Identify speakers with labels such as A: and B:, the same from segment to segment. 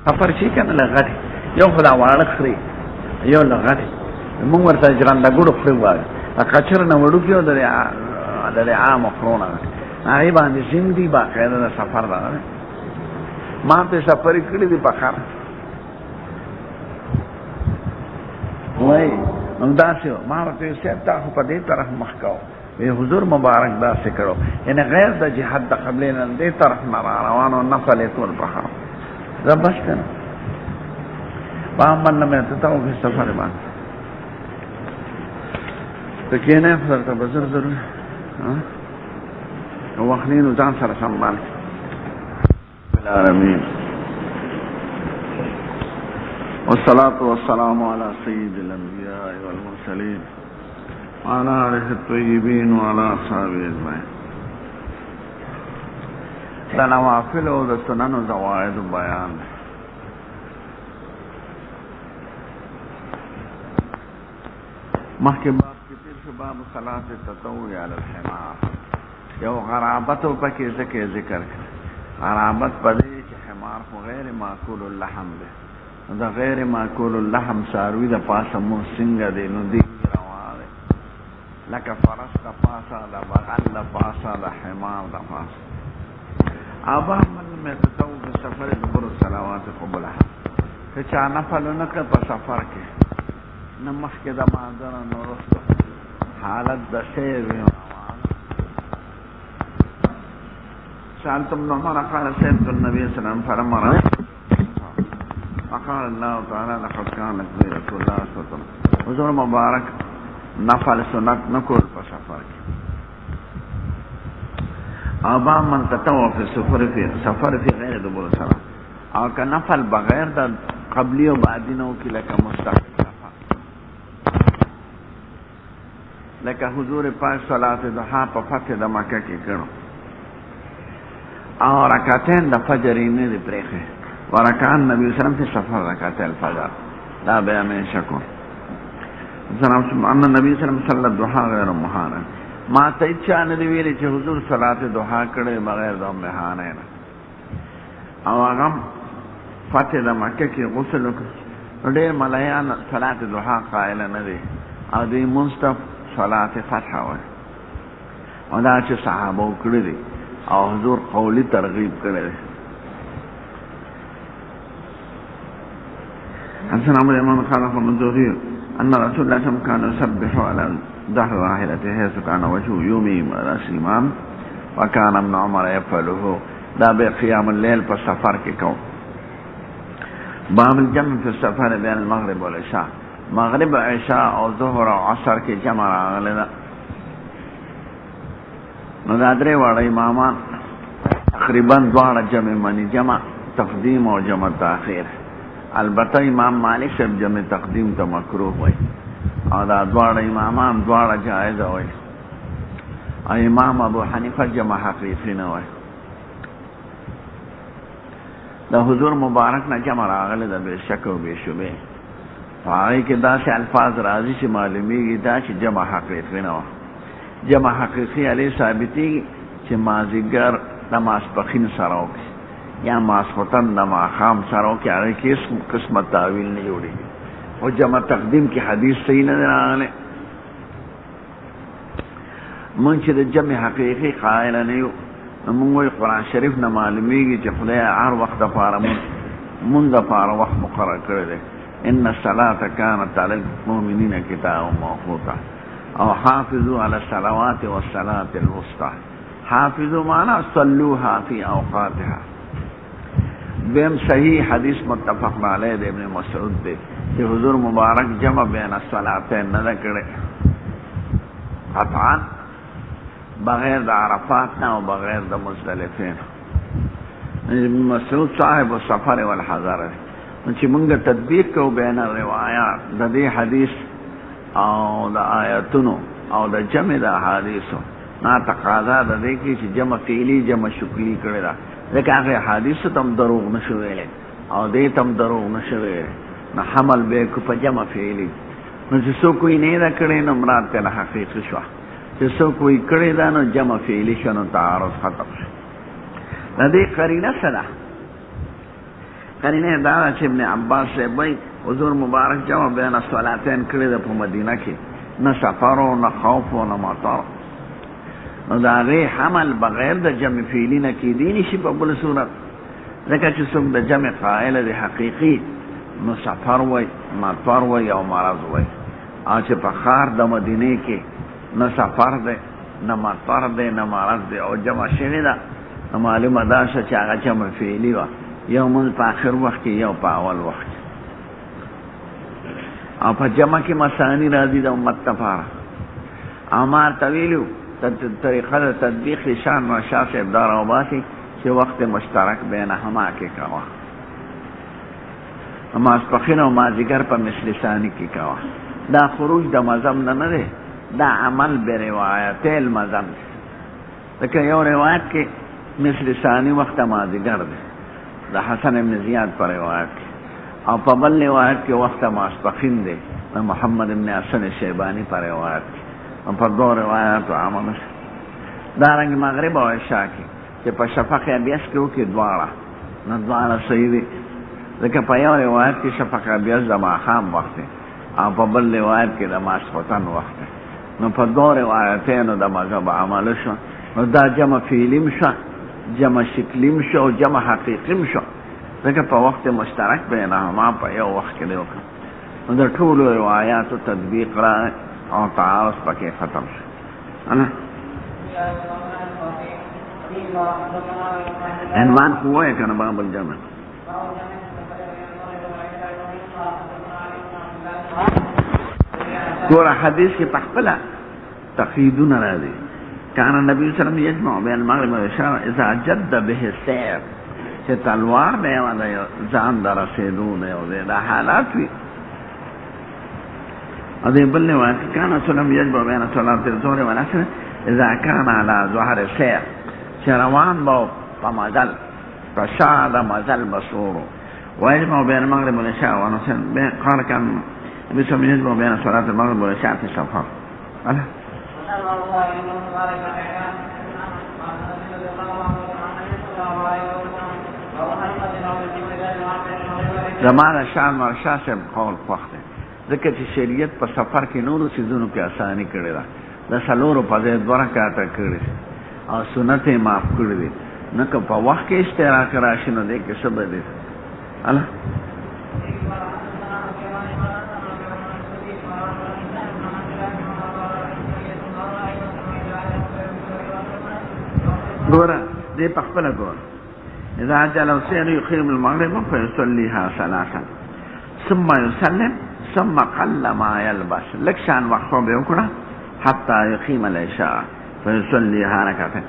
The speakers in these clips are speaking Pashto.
A: سفر شي کنه لغړي یو خدا واړه خري یو لغړي موږ ورته جراندا ګړو خري وایي کچر نه وړو کېو د عام خرونه هغه باندې زندي باقاعده د سفر ده ما په سفر کړی دی په خار وای نو داسې ما ورته سیب تا خو په دې طرف مخ کاو وی حضور مبارک داسې کړو یعنی غیر د جهاد د قبلې نه دې طرف نه روانو نفل ټول په خار زبس کنه پامن مې ته تاو په سفر باندې ته کېنه فرته بزر ضرور ها وخنين وزان سر سنبال بالعالمين والصلاة والسلام على سيد الأنبياء والمرسلين وعلى آله الطيبين وعلى أصحابه أجمعين دا نوافل او د سنن او زوائد بیان مخکې باب کې تیر شو باب صلاة التطوع على الحمار یو غرابت او پکې ذکر غرابت پدې چې حمار خو غیر ماکول اللحم ده دا غیر ماکول اللحم ساروی د پاسه مو څنګه دی نو دی روانه لکه فرس د پاسه د بغل د پاسه د حمار د پاسه ابا من متتو په سفر د بر صلوات قبله که چا نفل نه کړ په سفر کې نمخ کې د ماذر نو حالت د سیر سألتم نعمان قال سيدنا النبي صلى الله عليه وسلم فلما رأى فقال الله تعالى لقد كان لك في رسول الله صلى الله عليه وسلم حضور مبارک نفل سنت نکول په سفر کې ابا من تطوع في سفر في غیر دبر سره او که نفل بغیر د قبلی او بعدینو کې لکه مستقل سفر لکه حضور پاک صلات ضحا په فتح د مکه کې کړو او رکعتين د فجر نه دی پرېخه ورکعان نبی صلی الله علیه وسلم په سفر رکعت الفجر دا به مې شکو زنه ان نبی صلی الله علیه وسلم ضحا غیر مهانه ما ته چا نه دی ویلي چې حضور صلات ضحا کړي بغیر د مهانه نه او هغه فتح د مکه کې غسل وکړ ډېر ملایان صلات ضحا قائل نه دي او دې مستف صلات فتح وای او دا چې صحابه وکړي دي او حضور قولی ترغیب کرے حسن عمر امام خالف منظوری ان رسول اللہ صلی اللہ علیہ وسلم كان يسبح على ظهر راحلته حيث كان وجهه يومئ على الامام وكان ابن عمر يفعله دا به قيام الليل پر سفر کې کو باب الجمع في السفر بين المغرب والعشاء مغرب عشاء او ظهر او عصر کې جمع راغلی نو دا درې واړه امامان تقریبا دواړه جمع منی جمع تقدیم او جمع تاخیر البته امام مالک صاحب جمع تقدیم ته مکروه وای او دا دواړه امامان دواړه جایز وای امام ابو حنیفه جمع حقیقی نه وای دا حضور مبارک نه جمع راغله د بے شک او بے شبهه هغه کې داسې الفاظ راځي چې معلومیږي دا چې جمع حقیقی نه وای جمع حقیقی علی ثابتی چې مازیګر نماز پخین سره وکړي یا ماسختن نماز خام سره وکړي هغه کې قسمت تعویل نه جوړیږي او جمع تقدیم کې حدیث صحیح نه راغلی مونږ چې د جمع حقیقی قائل نه یو مونږ وایو قرآن شریف نه معلومیږي چې خدای هر وخت دپاره مونږ دپاره وخت مقرر کړی دی ان الصلاة كانت على المؤمنین کتابا موقوتا او حافظوا على الصلوات والصلاة الوسطى حافظوا معنا صلوها في اوقاتها بهم صحیح حدیث متفق علیه د ابن مسعود دی چې حضور مبارک جمع بین الصلاتین نه کړي قطعا بغیر د عرفات نه او بغیر د مزدلفه ابن مسعود صاحب السفر والحضر چې موږ تطبیق کوو بین الروایات د دې حدیث او د آیاتونو او د جمع د احادیثو نا تقاضا د دې کې چې جمع فعلی جمع شکلی کړی دا ځکه هغه حدیث تم دروغ نشو ویلې او دې تم دروغ نشو ویلې نه حمل به کو په جمع فعلی نو چې څوک یې نه دا کړی نو مراد ته حقیقت شو چې څوک یې کړی دا نو جمع فعلی شنو تعارض ختم شو د دې قرینه سره قرینه دا چې ابن عباس صاحب وایي حضور مبارک جمع بین الصلاتین کړی د په مدینه کې، نه سفر او نه خوف او نه مطر. نو د هغې حمل بغیر د جمع فعلي نه کېدی نشي په بل صورت، ځکه چې څوک د جمع قائل دی حقیقي نو سفر وای، مطر وای او مرض وای. او چې په ښار د مدینې کې نه سفر دی نه مطر دی نه مرض دی او جمع شوې ده، نو معلومه دا شوه چې هغه جمع فعلي وه، یو مونځ په آخر وخت کې یو په اول وخت کې. او په جمع کې مثاني راځي د امت لپاره. او ما ورته ویلي طریقه د تطبیق شان و شاه صاحب دا راوباسي چې وخت مشترک بینهما کې کوه، ماسپخین او مازدیګر په مثل ثاني کې کوه. دا خروج د مذهب نه دی، دا عمل به روایت المذهب دی. لکه یو روایت کې مثل ثاني وخت مازدیګر دی د حسن ابن زیاد پر روایت کې، او په بل روایت کې وخت ماسپخین دی د محمد ابن حسن شیبانی پر روایت کې. په دوه روایاتو عمل شي. دارنګه مغرب او عشاء کې چې په شفق ابیض کې وکړي دواړه، نو دواړه صحیح دي، ځکه په یو روایت کې شفق ابیض د ماښام وخت دی او په بل روایت کې د ماسخوتن وخت دی. نو په دوه روایتینو د مذهب عمل شو، نو دا جمع فعلیم شو، جمع شکلیم شو او جمع حقیقیم شو، ځکه په وخت مشترک بینهما په یو وخت کې دی وکړه. نو د ټولو روایاتو تطبیق را او تعارض پکې ختم شو. عنوان قوه کنه باب الجمع. ګور حدیث کې پخپله تقییدونه راځي. کان نبی صلی الله علیه وسلم یجمع بین المغرب والعشاء اذا جد به السیر، چې تلوار به ځان در رسېدو یو دا حالات وي. هذه بل روایت کان رسول الله یجمع بین صلات الظهر والعصر اذا كان على ظهر السیر، چې روان به په مزل په شا د مزل بصورو. ويجمع بين المغرب والعشاء ونصل قال كان النبي صلى الله عليه وسلم يجمع بين صلاة المغرب والعشاء في السفر. ألا زمانه شان مرشا سے قول وخت ذکر چې شریعت په سفر کې نورو سيزونو کې آسانی کړی ده، د سلورو په ځای 2 رکعاته کړی او سنت یې معاف کړی دي، نه که په وخت کې اشتراک راشي نو دی کې څه به دی. الا ګوره دې په خپله ګوره اذا عجل السير يقيم المغرب فيصليها 3 ثم يسلم ثم قل ما يلبس لك شان وقفه به وکړه حتى يقيم العشاء فيصليها 2.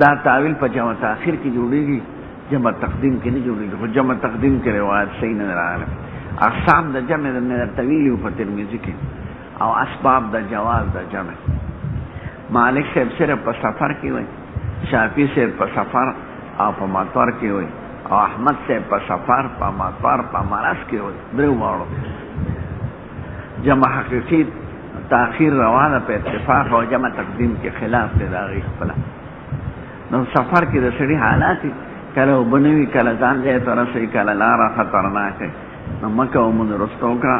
A: دا تعویل په جمع تاخير کې جوړيږي، جمع تقدیم کې نه جوړيږي. خو جمع تقدیم کې روایت صحیح نه راغله. اقسام د جمع د طویل په ترمذی کې او اسباب د جواز د جمع مالک صاحب صرف په سفر کې وای، شافعی صاحب په سفر او په مطار کې وای، او احمد صاحب په سفر په مطار په مرض کې وای. درو واړو جمع حقیقی تاخیر روانه په اتفاق او جمع تقدیم کې خلاف دی داغي خپل. نو سفر کې د سړي حالات کله وبنوي، کله ځان ځای ته رسي، کله لار خطرناک دی. نو مکه او من رستو کړه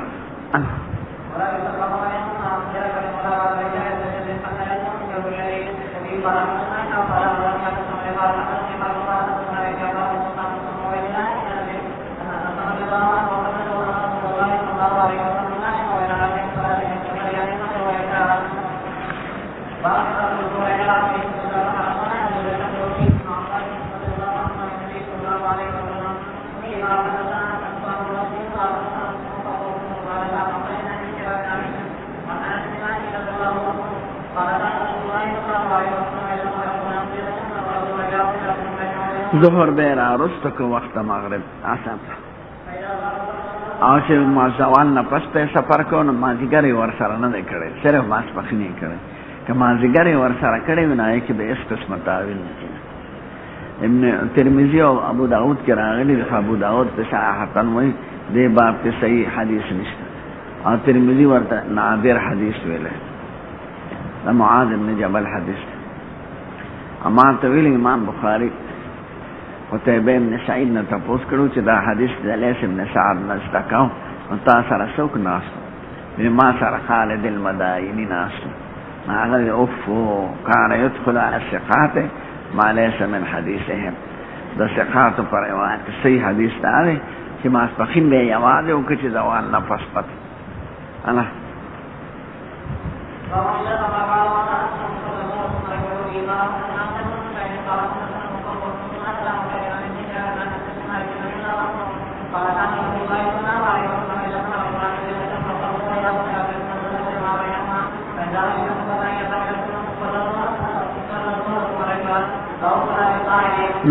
A: ظهر به را رست که وقت مغرب آسان او چې ما زوال نه پس ته سفر کو نو مازیګر ور سره نه کړي، صرف ماسپخین یې کړي. که مازیګر ور سره کړي ونه کې به اس قسمه تعویل نه. ابن ترمذی او ابو داود کې راغلي، ابو داود په صحاحتن وایي دې باب ته صحیح حدیث نشته، او ترمذی ورته نادر حدیث ویل، د معاذ بن جبل حدیث. اما طویل امام بخاری قتيبة بن سعيد نه تاسو کړو چې دا حدیث د لیث بن سعد نه استکاو او تاسو سره څوک ناس بما سره خالد المدائني ناس هغه اوف كان يدخل على الثقات ما ليس من حديثهم د ثقات پر روایت صحیح حدیث دی چې ما سپخین به یوازې او چې ځوان نه پسپت انا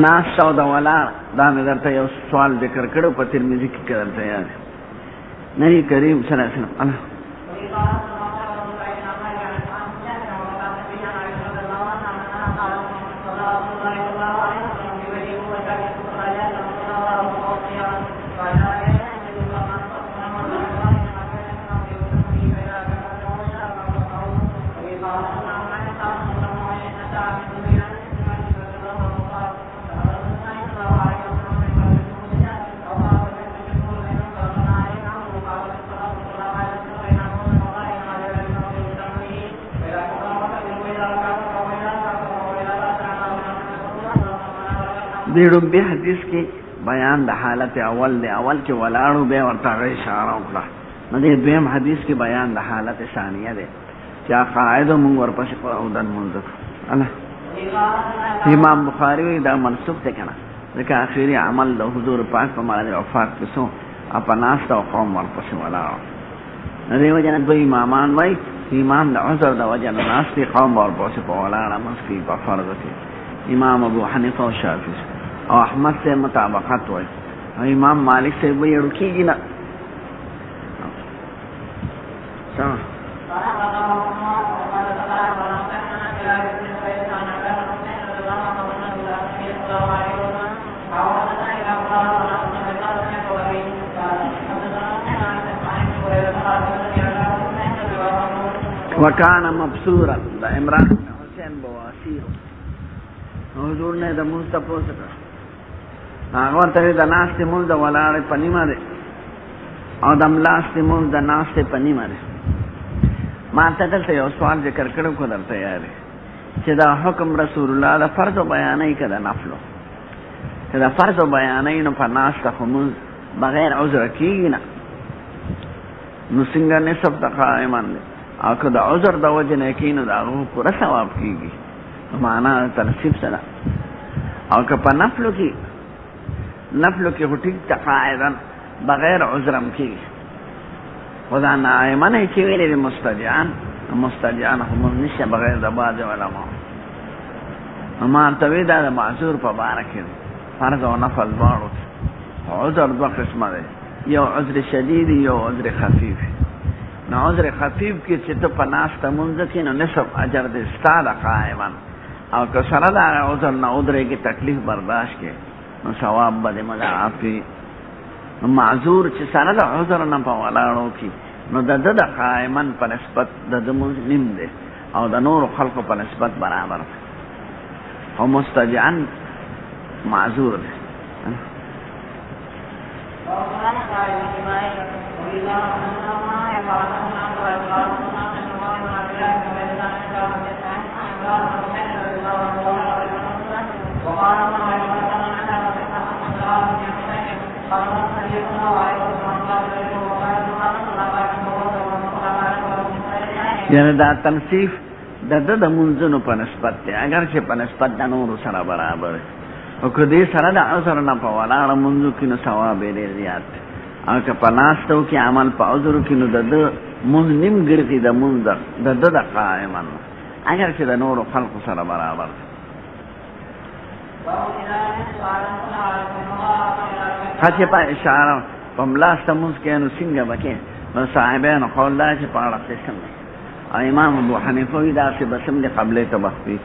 A: ناس سودا والا دا مې درته یو سوال ذکر کړو په ترمذی کې درته یاد نبی کریم صلی الله علیه وسلم دیرم به حدیث کې بیان د حالت اول کې ولاړو به ورته اشاره وکړه نو دې دویم حدیث کې بیان د حالت ثانیه ده چې قاعده مونږ ورپسې قعودن مونږ الله امام بخاری دا منسوخ ده کنه ځکه اخیری عمل د حضور پاک په معنی وفات کې سو اپناست او قوم ورپسې ولاړو نو دیو جن دوی امامان وای امام د عذر د وجه ناس دي قوم ورپسې په ولاړه مسکی په فرض کې امام ابو حنیفه او شافعی او احمد سے مطابقت ہوئی اور امام مالک سے بھی رکی گی نا وکانا مبصورا دا عمران حسین بواسیر حضور نے دا مستفو سکا هغه ته د ناس ته مونږ د ولاړې پنیمه ده او د ملاس ته مونږ د ناس ته پنیمه ده ما ته دلته یو سوال ذکر کړو کو درته یاد چې دا حکم رسول الله د فرض بیانې کړه نفلو چې دا فرض بیانې نو په ناس ته مونږ بغیر عذر کیږي نه نو څنګه نسب د قائمان دي او که د عذر د وجه نه کینو دا هغه پوره ثواب کیږي معنا تنصیب سره او که په نفلو کې هټیک تقاعدن بغیر عذرم کی خدا نائمن ہے چې ویلې مستجعان هم نشه بغیر د باز علماء اما تویدا د معذور په بارکه فرض او نفل باندې عذر دوه قسمه ده یو عذر شدید یو عذر خفیف نو عذر خفیف کې چې ته په ناس ته مونږ کې نو نسب اجر دې ستاده قائما او که سره دا عذر نه عذر کې تکلیف برداشت کې نو ثواب به مضاعفي معذور چې سره د عذر نه په ولاړو کې نو د قائمن په نسبت د مسلم دی او د نور خلقو په نسبت برابر او مستجعن معذور دی یعنی دا تنصیف د منځونو په نسبت دی اگر چې په نسبت د نور سره برابر او که دې سره د عذر نه په ولاړه منځو کې نو ثواب یې ډېر زیات او که په ناستو کې عمل په عذر کې نو د منځ نیم ګرځي د منځ د قائما اگر چې د نور خلقو سره برابر خاصه په اشاره په ملاسته منځ کې نو څنګه وکړي نو صاحبانو قول لا چې په اړه قسم امام ابو حنیفه دا چې بسم له قبله تبخفي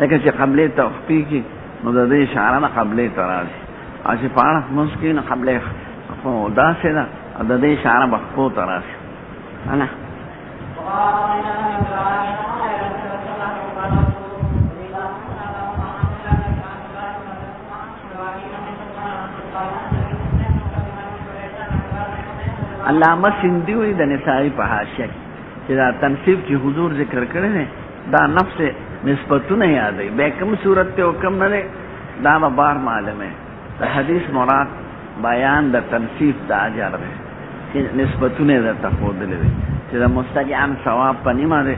A: لکه چې قبله تخفي کې نو د دې اشاره نه قبله تراځي او چې په اړه مسکین قبله خو دا څه ده د دې اشاره بخفو تراځي انا علامه سیندی وی د نسائی په حاشیه چې دا تنصیب چې حضور ذکر کړی دی دا نفس نسبتونه یادوي به کوم صورت ته حکم نه دی دا به بار معلومه د حدیث مراد بیان د تنصیب د اجر دی چې نسبتونه د تفاضل دي چې د مستجعن ثواب په نیمه دی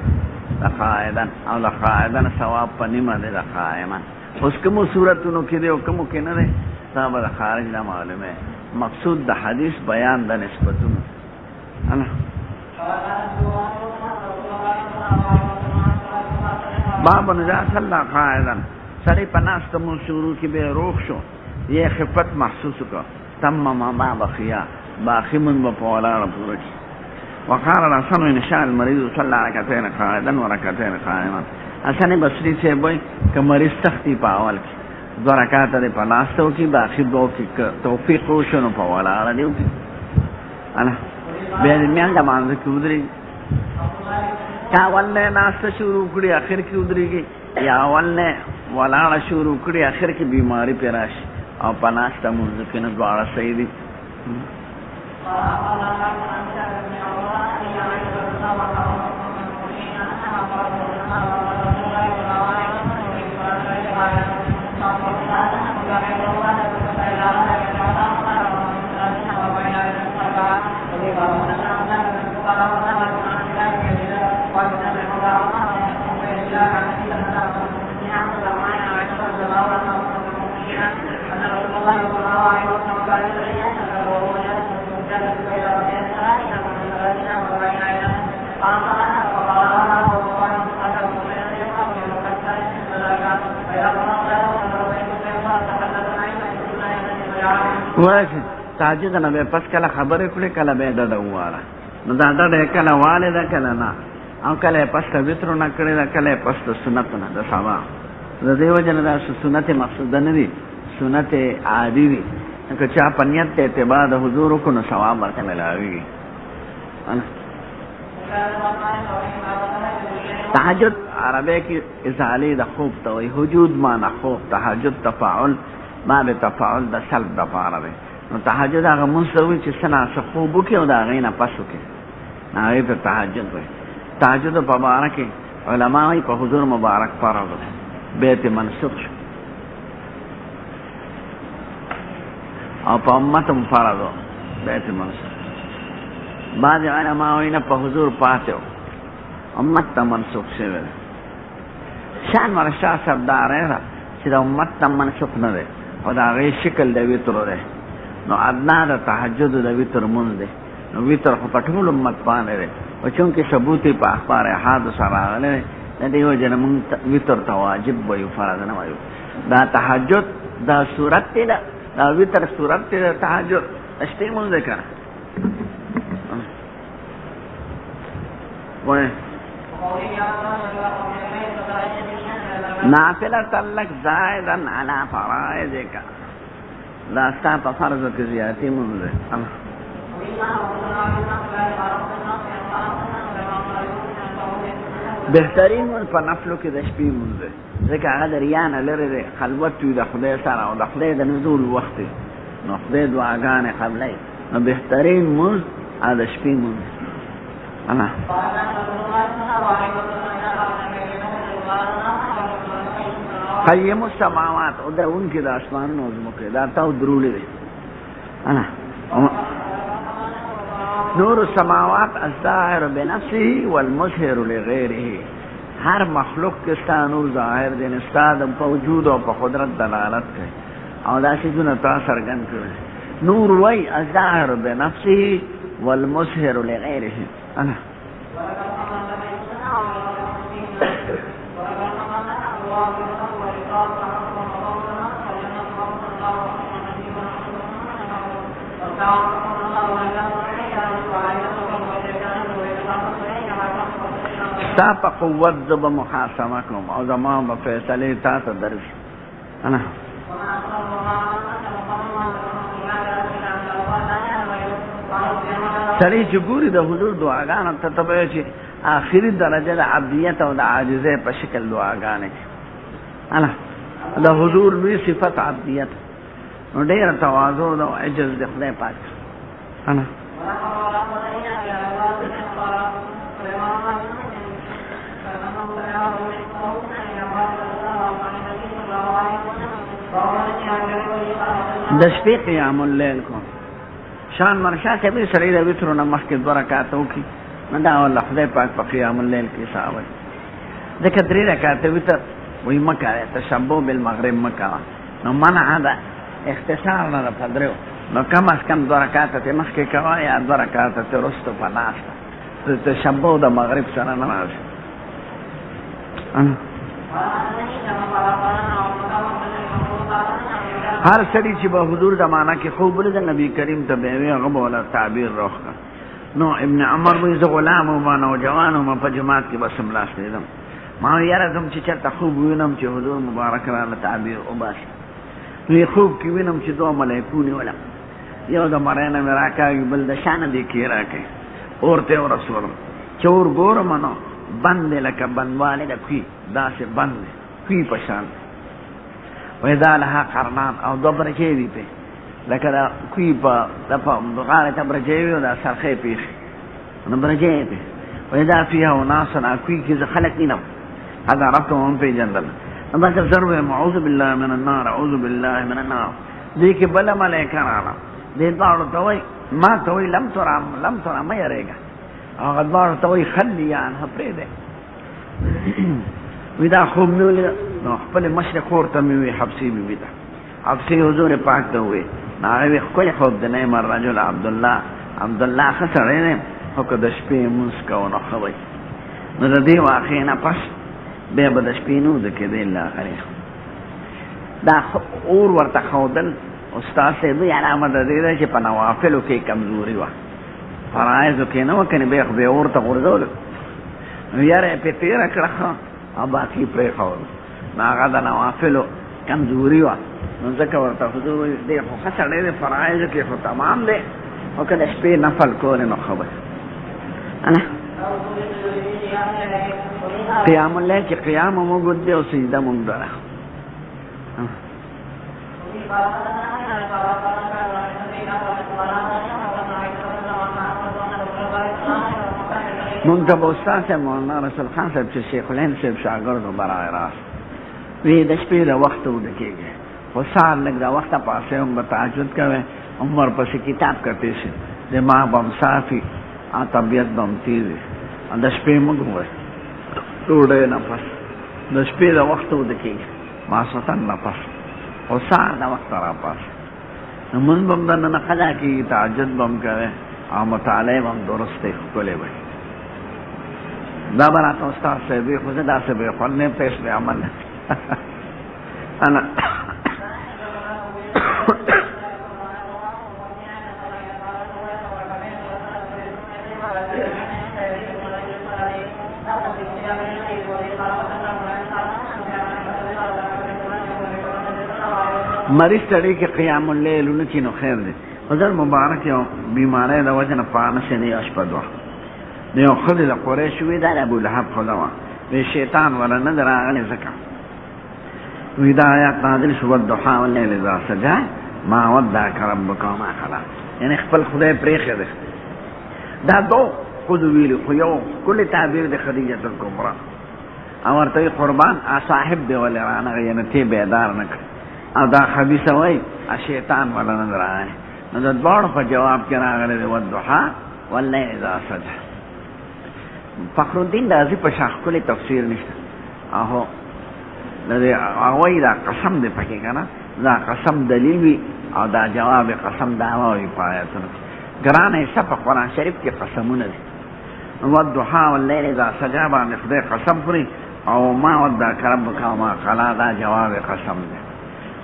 A: د قائدن او د قائدن ثواب په نیمه دی د قائما اوس کوم صورتونو کې دی او کوم کې نه دی دا به خارج نه معلومه مقصود د حدیث بیان د نسبتونو انا باب نجا صلی قائدن سړی پناست مو شروع کې به روح شو یہ خفت محسوس کا تم ما بقیا باقی من بپولا پورا کی وقال الحسن ان شاء المريض صلى ركعتين قائدا وركعتين قائما حسن بصری سے بوئی کہ مریض سختی پاول کی دو رکعات دے پناستو کی باقی دو کی توفیق وشنو پولا دیو کی انا به میان د مانځ کې ودري تا ولنه ناست شروع کړی اخر کې ودريږي یا ولنه ولاړه شروع کړی اخر کې بیماری پیراش او پناسته مونږ کې نه دواړه صحیح دي ورشه تاجد نه به پس کله خبرې کړې کله به د واله نو دا د کله واله دا کله نه او کله پس د وتر نه کړې دا کله پس د سنت نه د سما د دیو جن دا سنت مقصود نه دي سنت عادي دي که چا پنیت ته اتباع د حضور کو نو ثواب ورته ملاوي تهجد عربی کې ازاله د خوب ته وي حجود معنا خوب تهجد تفاعل ما به تفاعل د سلب د پاره وي نو تهجد هغه منسوي چې سنا خوب کې او دا غینه پسو کې هغه ته تهجد وي تهجد په باره کې علما یې په حضور مبارک فرض بیت منسوخ او په امت فرض بیت منسوخ بعض علما یې نه په حضور پاتو امت ته منسوخ شوی شان ورشا سردار چې د امت ته منسوخ نه دی او دا غي شکل د وتر دی نو ادنا د تهجد د وتر مونږ دی نو وتر په ټول امت باندې دی او چونکه ثبوت په اخبار احاد سره غلې د دیو جن مونږ وتر ته واجب وي فرض نه وي دا تهجد دا صورت دی دا وتر صورت دی تهجد اشته مونږ ذکر وای نافلة لك زائدا على فرائضك لا استعط فرضك زيادتي منذ بهترین من په نفلو کې د شپې مونږ ځکه هغه د ریانه لرې دی خلوت وي د خدای سره او د خدای د نزول وخت نو خدای دعاګانې قبلوي نو بهترین مونږ هغه د شپې مونږ انا قیم السماوات او دا ان کې د اسمانونو زمکه دا تاو درولې دي انا نور السماوات الظاهر بنفسه والمظهر لغيره هر مخلوق کې ستاسو نور ظاهر دي نستاد په وجود او په قدرت دلالت کوي او دا شی دونه تاسو څرګند کړي نور وای الظاهر بنفسه والمظهر لغيره انا تا په قوت زب محاسمه کوم او زمان په فیصله تا ته درش انا سړی چې ګوري د حضور دعاګانو ته ته به چې آخري درجه د عبدیت او د عاجزۍ په شکل دعاګانې انا د حضور لوی صفت عبدیت نو ډېر تواضع او عجز د خدای پاک انا د شپې قیام الليل کو شان مرشا ته به سړی د وترو نه مخکې 2 رکعات وکړي نو دا الله خدای پاک په قیام الليل کې ثواب ځکه 3 رکعات وتر وای مکه تشبو بالمغرب مکه نو منع ده اختصار نه پدرو نو کم از کم 2 رکعات ته مخکې کوا یا 2 رکعات ته رستو پناسته تشبو د مغرب سره نه راځي هر سړي چې به حضور د معنا کې خوب ولید نبی کریم ته به هغه ولا تعبیر راخه نو ابن عمر وې ز غلام او ما نوجوان او په جماعت کې بسم الله استیدم ما یاره کوم چې چرته خوب وینم چې حضور مبارک را تعبیر او باشي نو خوب کې وینم چې 2 ملائکونه ولا یو د مرانه مراکای بل د شان دي کې راکې اورته او رسول چور ګورم نو بند لکه بنواله د کوي داسې بند کوي پشان وېدا لها قرنان او 2 برجې دي په لکه دا کوي په دغه غاړه ته برجې وي دا سرخې پیښ نو برجې دي وېدا فيها وناس کوي کې خلک نه هذا ربهم في جنة اما تفسروا اعوذ بالله من النار اعوذ بالله من النار دې کې بل ملائکه راغله دې داړو توي ما توي لم ترى ما يريګه هغه داړو توي خلي عنها پرېده ودا خوب نو خپل مشرق ورته مې حبسي بي ده حبسي حضور پاک ته وې ناوي خپل خوب د نعم الرجل عبد الله خسرې نه او که د شپې مسکو نو خوي نو د دې واقع نه پس به د شپې نو د کې د الله غري دا اور ورته خودل استاد سے بھی علامه د دې چې په نوافل کې کمزوري و فرایض کې نو کني به اور ته ورزول یاره په تیر کړه او باقي پرې خور ناغه د نوافل کمزوري و نو ځکه ورته حضور دې خو خسرې د فرایض کې خو تمام دي او کله شپې نفل کول نو خبر انا قیام الليل چې قیام مو ګد او سجده مو دره منتبه استاد مولانا رسول خان صاحب چې شیخ الهند صاحب شاګرد برای راست وی د شپې د وخت ودکېږي خو سهار لږ د وخته پاسې هم به تهجد کوي عمر پسې کتاب کتی شي دماغ به هم صافي طبیعت به هم تیز وي د شپې موږ وایي ډوډۍ نه پس د شپې د وخت ودکېږي ماسختن نه پس او سهار د وخت را پاس نو مونږ به هم دننه قضا کېږي تهجد به هم کوي او مطالعه به هم درسته ښکلې وي دا براته استاد صاحب خو زه داسې به خوند نه پیش دی عمل انا مریض سړی کې قیام الليل ونکي نو خیر دی حضر مبارک یو بیماری د وجه نه پانه شنی اشپدوا نو خدای له قریش وی دا ابو لهب خدوا وی شیطان ولا نظر غلی زکه وی دا آیات نازل شو الضحى والليل اذا سجى ما ودعك ربك وما قلى یعنی خپل خدای پرېخه ده دا دو خود ویل خو یو کل تعبیر د خدیجه کبرا او ورته قربان صاحب دی ولا رانه یعنی تی بیدار نه او دا خبيث وای شیطان ولا نظر غلی نو د دوړ په جواب کې راغلی د الضحى والليل اذا سجى فخر الدین رازی په شاخ کلی تفسیر نشته اهو اوای دا قسم دې پکې کنه دا قسم دلیل وی او دا جواب قسم دا وای پایتونه ګرانه حصہ په قرآن شریف کې قسمونه دي والضحى والليل اذا سجى باندې خدای قسم خوري او ما ودعك ربك وما قلى دا جواب قسم دی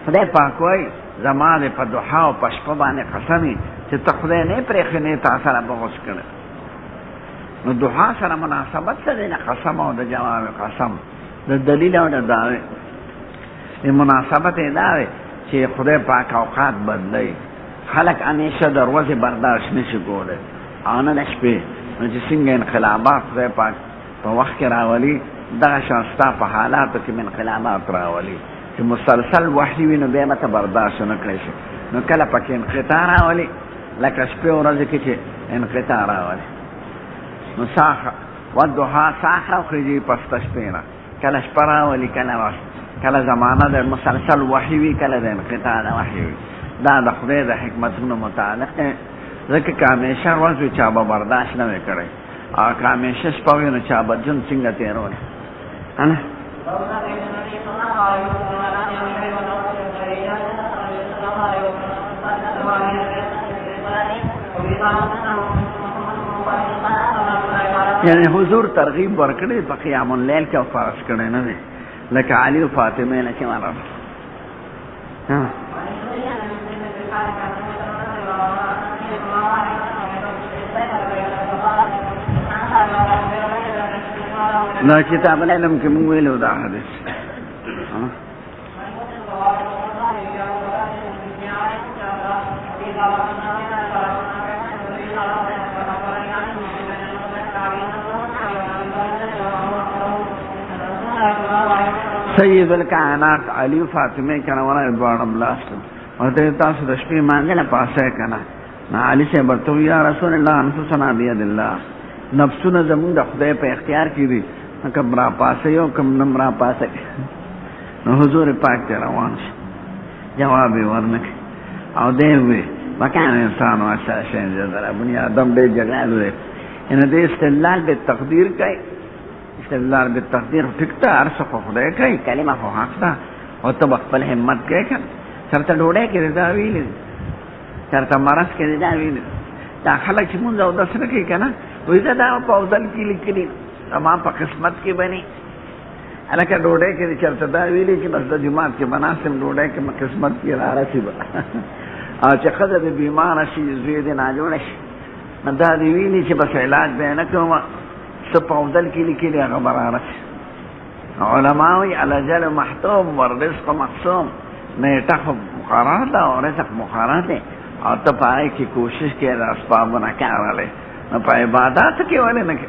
A: خدای پاک وای زما دې په ضحى او په شپه باندې قسمي چې ته خدای نه پرې خنه تاسو را بغوس کړه نو ضحى سره مناسبت سره نه قسم او د جواب قسم د دلیل او د دعوی مناسبت دا وي چې خدای پاک اوقات بدلای خلق همیشه د ورځې برداشت نشي کولای او نه د شپې نو چې څنګه انقلابات خدای پاک په وخت کې راولي دغه شانستا په حالاتو کې انقلابات راولي چې مسلسل وحي وي نو بیا مته برداشت نه کړی شي نو کله پکې انقطاع راولي لکه شپې ورځې کې چې انقطاع راولي. نو ساخه والضحا ساخه خرجي پسته شپې نه، کله شپه راولي کله زمانه د مسلسل وحي وي، کله د انقطاع د وحي وي. دا د خدای د حکمتونو متعلق دی. ځکه که همیشه ورځ وي چا به برداشت نه وی کړی، او که همیشه شپه وي نو چا به ژوند څنګه تېرولی. یعنی حضور ترغیب ورکړی په قیام اللیل کې او فرض کړی نه دی، لکه علي او فاطمه نه چې معلوم. نو کتاب العلم کې موږ ویلو دا حدیث سید الکائنات علی و فاطمه کنوانا ادوارم لاستم ورته تاسو د شپې مانځه نه پاسه کنه. نه علی سے برتو یا رسول الله انفسنا بيد الله، نفسونه زمون د خدای په اختیار کې دي، کم را پاسه یو کم نم را پاسه. نو حضور پاک ته روان شي، جواب یې ورنک او دی وی وکانه انسان واسه شین جزر بنی آدم دې جلال وی ان دې استدلال به تقدیر کوي. استدلال به تقدیر ټکتا ارسه خدای کوي، کلمه خو حق ده او ته خپل همت کوي کنه. چرته ډوډۍ کې دا ویل، چرته مرس کې دا ویل، دا خلک چې مونږ او داسره کوي کنه، وې دا په اوځل کې لیکلي تمام په قسمت کې بني. الکه ډوډۍ کې چرته دا ویلي چې بس د جماعت کې بناسم ډوډۍ کې قسمت کې راځي به او چې خدای دې بیمار شي زوی دې نه جوړ شي، دا دې ویلي چې بس علاج به نه کوم سپاودل کې لیکلي هغه برابر شي. علماوی الاجل محتوم والرزق مقسوم، نیټه مقرره ده او رزق مقرره ده، او ته پای کې کوشش کې د اسبابونه کارلې، نو په عبادت کې ولې نه کې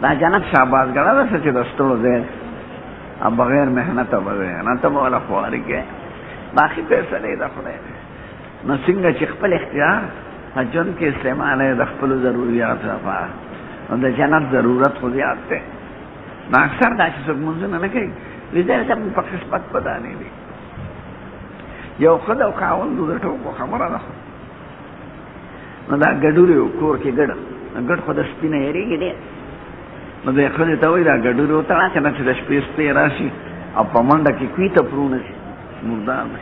A: دا جنت شاباز ګړه ده چې د ستړو ځای او بغیر محنت او بغیر نه ته ولا خواري کې باقي پیسې نه ده خدای. نو څنګه چې خپل اختیار جون کې استعمال د خپل ضرورت لپاره او د جنت ضرورت خو زیات ده. نو اکثر دا چې څوک مونږ نه کوي ویل ته په قسمت پدانې دي. یو خدای او خاوند د ټوکو خبره ده. نو دا ګډوري کور کې ګډ خو د سپینه یریږي دی. نو د خدای ته وایي دا ګډوري وتړه کنه چې د شپې سپې راشي او په منډه کې کوي ته پرونه شي مردار دی.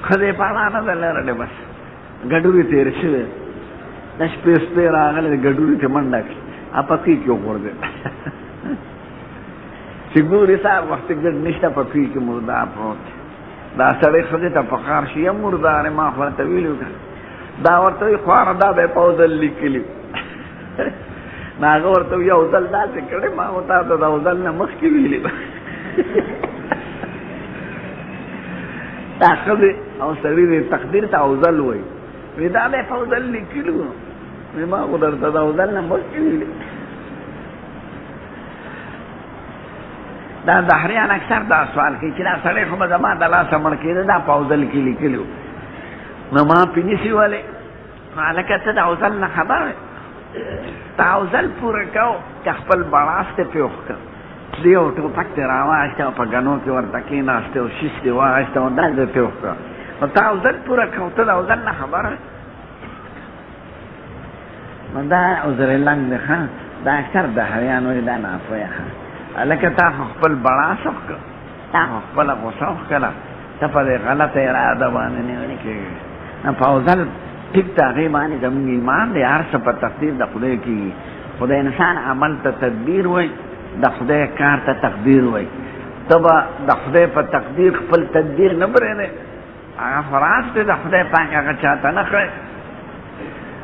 A: خدای پاړه نه ده لرلې بس ګډوري تېر شوی د شپې سپې راغلی ګډوري ته منډه کړي اپکې کې وغورځېد چې ګوري صاحب وخت ګډ نشته پکې کې مردار پروت دا سړی خدای ته پکار شي یم مردار ما خو ته ویلو دا ورته خواره دا به پاودل لیکلی هغه ورته یو ځل داسې کړی ما ورته د اوځل نه مخکې ویلي دا ښځې او سړي د تقدیر ته اوځل وایي وی دا به پاودل لیکلي وو وی ما خو درته د اوځل نه مخکې ویلي. دا دهریان اکثر دا سوال کوي چې دا سړی خو به زما د لاسه مړ کېده دا پاودل کې لیکلي وو نو ما پې نیسي ولې هلکه ته د اوځل نه خبر تا اوځل پوره کو که خپل بړاس ته پې وښکه دی او ټوپک ته راواخېسته او په ګنو کې ورته کېناستې او شیش دې واخېسته او داسې دې پې وښکه نو تا اوځل پوره کو ته د اوځل نه خبره نو دا عذر لنګ دی ښه دا اکثر دهریان وایي دا ناپویه ښه هلکه تا خو خپل بړاس وښکه تا خو خپله غوسه وښکله ته په دې غلطه اراده باندې نیولې کېږي نو په اوځل ټیک ته هغې باندې زمونږ ایمان دی هر څه په تقدیر د خدای کېږي. خو د انسان عمل ته تدبیر وایي، د خدای کار ته تقدیر وایي. ته به د خدای په تقدیر خپل تدبیر نه پرېږدې هغه فراز دی د خدای پاک هغه چاته نه ښایي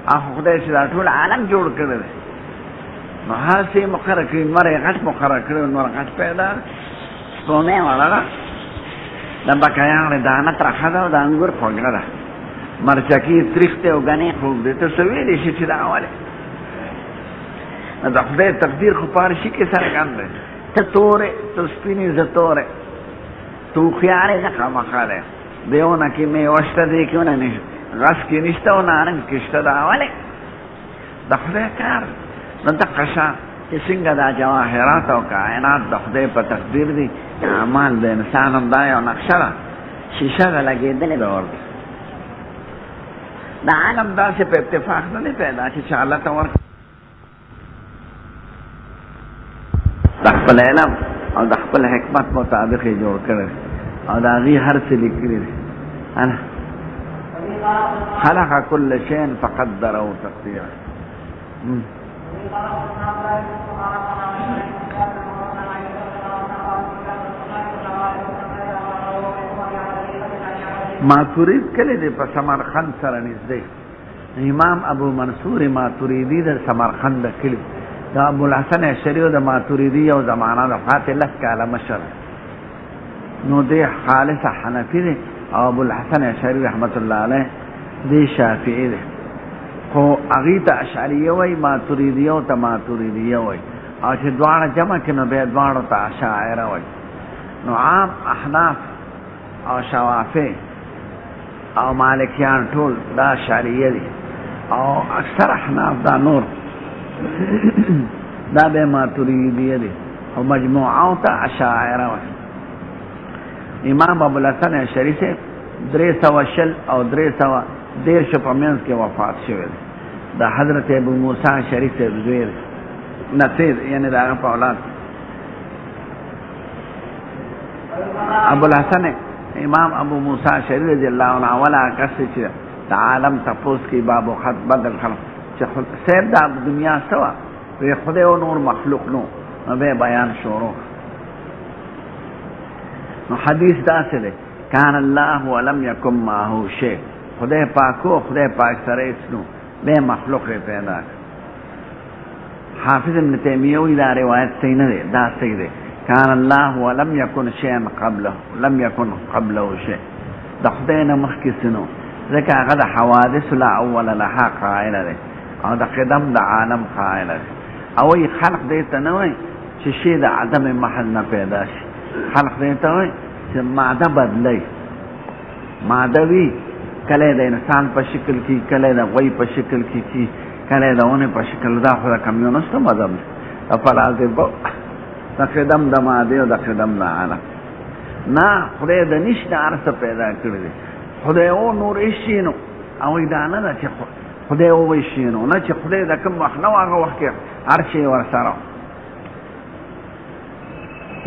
A: هغه خدای چې دا ټول عالم جوړ کړی دی نو هسې یې مقرره کړي لمر یې غټ مقرره کړی نور غټ پیدا سپومې وړه ده د بکیانې دانه ترخه ده او د انګور خوږه ده مرچکي تریخ دی او ګنې خوږ دی ته څه ویلی شي چې دا ولې د خدای تقدیر خو په هر شي کې څرګند دی. ته تورې ته سپینې زه تورې ته هوښیار یې زه خامخا دی دیونه کې میوه شته دی کې ونه نشي غس کې نشته او نارنج کې شته دا ولې د خدای کار نو دقه شان چې څنګه دا جواهرات او کائنات د خدای په تقدیر دي اعمال د انسان هم دا یو نقشه ده شیشه ده لګېدلې ده ورته د عالم داسې په اتفاق نه دی پیدا چې چا الله ته ورکړي د خپل علم او د خپل حکمت مطابق یې جوړ کړی او د هغې هر څه لیکلي دي خلق كل شيء فقدره تقديرا ماتورید کلی دی په سمرقند سره نږدې امام ابو منصور ماتوریدی د سمرقند کلی دا ابو الحسن اشعری د ماتوریدی یو زمانہ د فاتح لس کاله مشر نو دی خالص حنفی دی او ابو الحسن اشعری رحمت الله علیه دی شافعی دی خو هغې ته اشعریه وایي ماتوریدیه ته ماتوریدیه وایي او چې دواړه جمع کړي نو بیا دواړو ته اشاعره وایي نو عام احناف او شوافع او مالکیان ټول دا اشعریه دي او اکثر احناف دا نور دا به ماتوریدیه دي او مجموعه ته اشاعره وایي امام ابو الحسن اشعری سے 300 او 313 په منځ کې وفات شوی دی د حضرت ابو موسی اشعری سے زوی نصیر یعنی دا په اولاد ابو الحسن امام ابو موسی اشعری رضی الله عنه ولا کس چې عالم تپوس کی باب خط بدل خلق چې سیر د دنیا سوا وی خدای او نور مخلوق نو به بیان شروع نو حدیث داسې دی کان الله ولم یکن معه شیء خدای پاکو خدای پاک سره اسنو به مخلوق پیدا حافظ ابن تیمیه وی دا روایت صحیح نه دی دا صحیح دی کان الله ولم یکن شیئا قبله لم یکن قبله شیء د خدای نه مخکې سنو ځکه هغه د حوادث لا اول لها قائل دی او د قدم د عالم قائل دی او ای خلق دی ته نه وای چې شی د عدم محل نه پیدا شي خلق دی ته وای چې ماده بدلی ماده وی کله د انسان په شکل کې کله د غوی په شکل کې کله د ونه په شکل دا خو د کمیونست مذهب په لازم د قدم د ماده او د قدم د عالم نه خدای د نشته ارث پیدا کړی دی خدای او نور شینو او دا نه چې خدای او وی شینو نه چې خدای د کوم وخت نو هغه وخت کې هر شی ورسره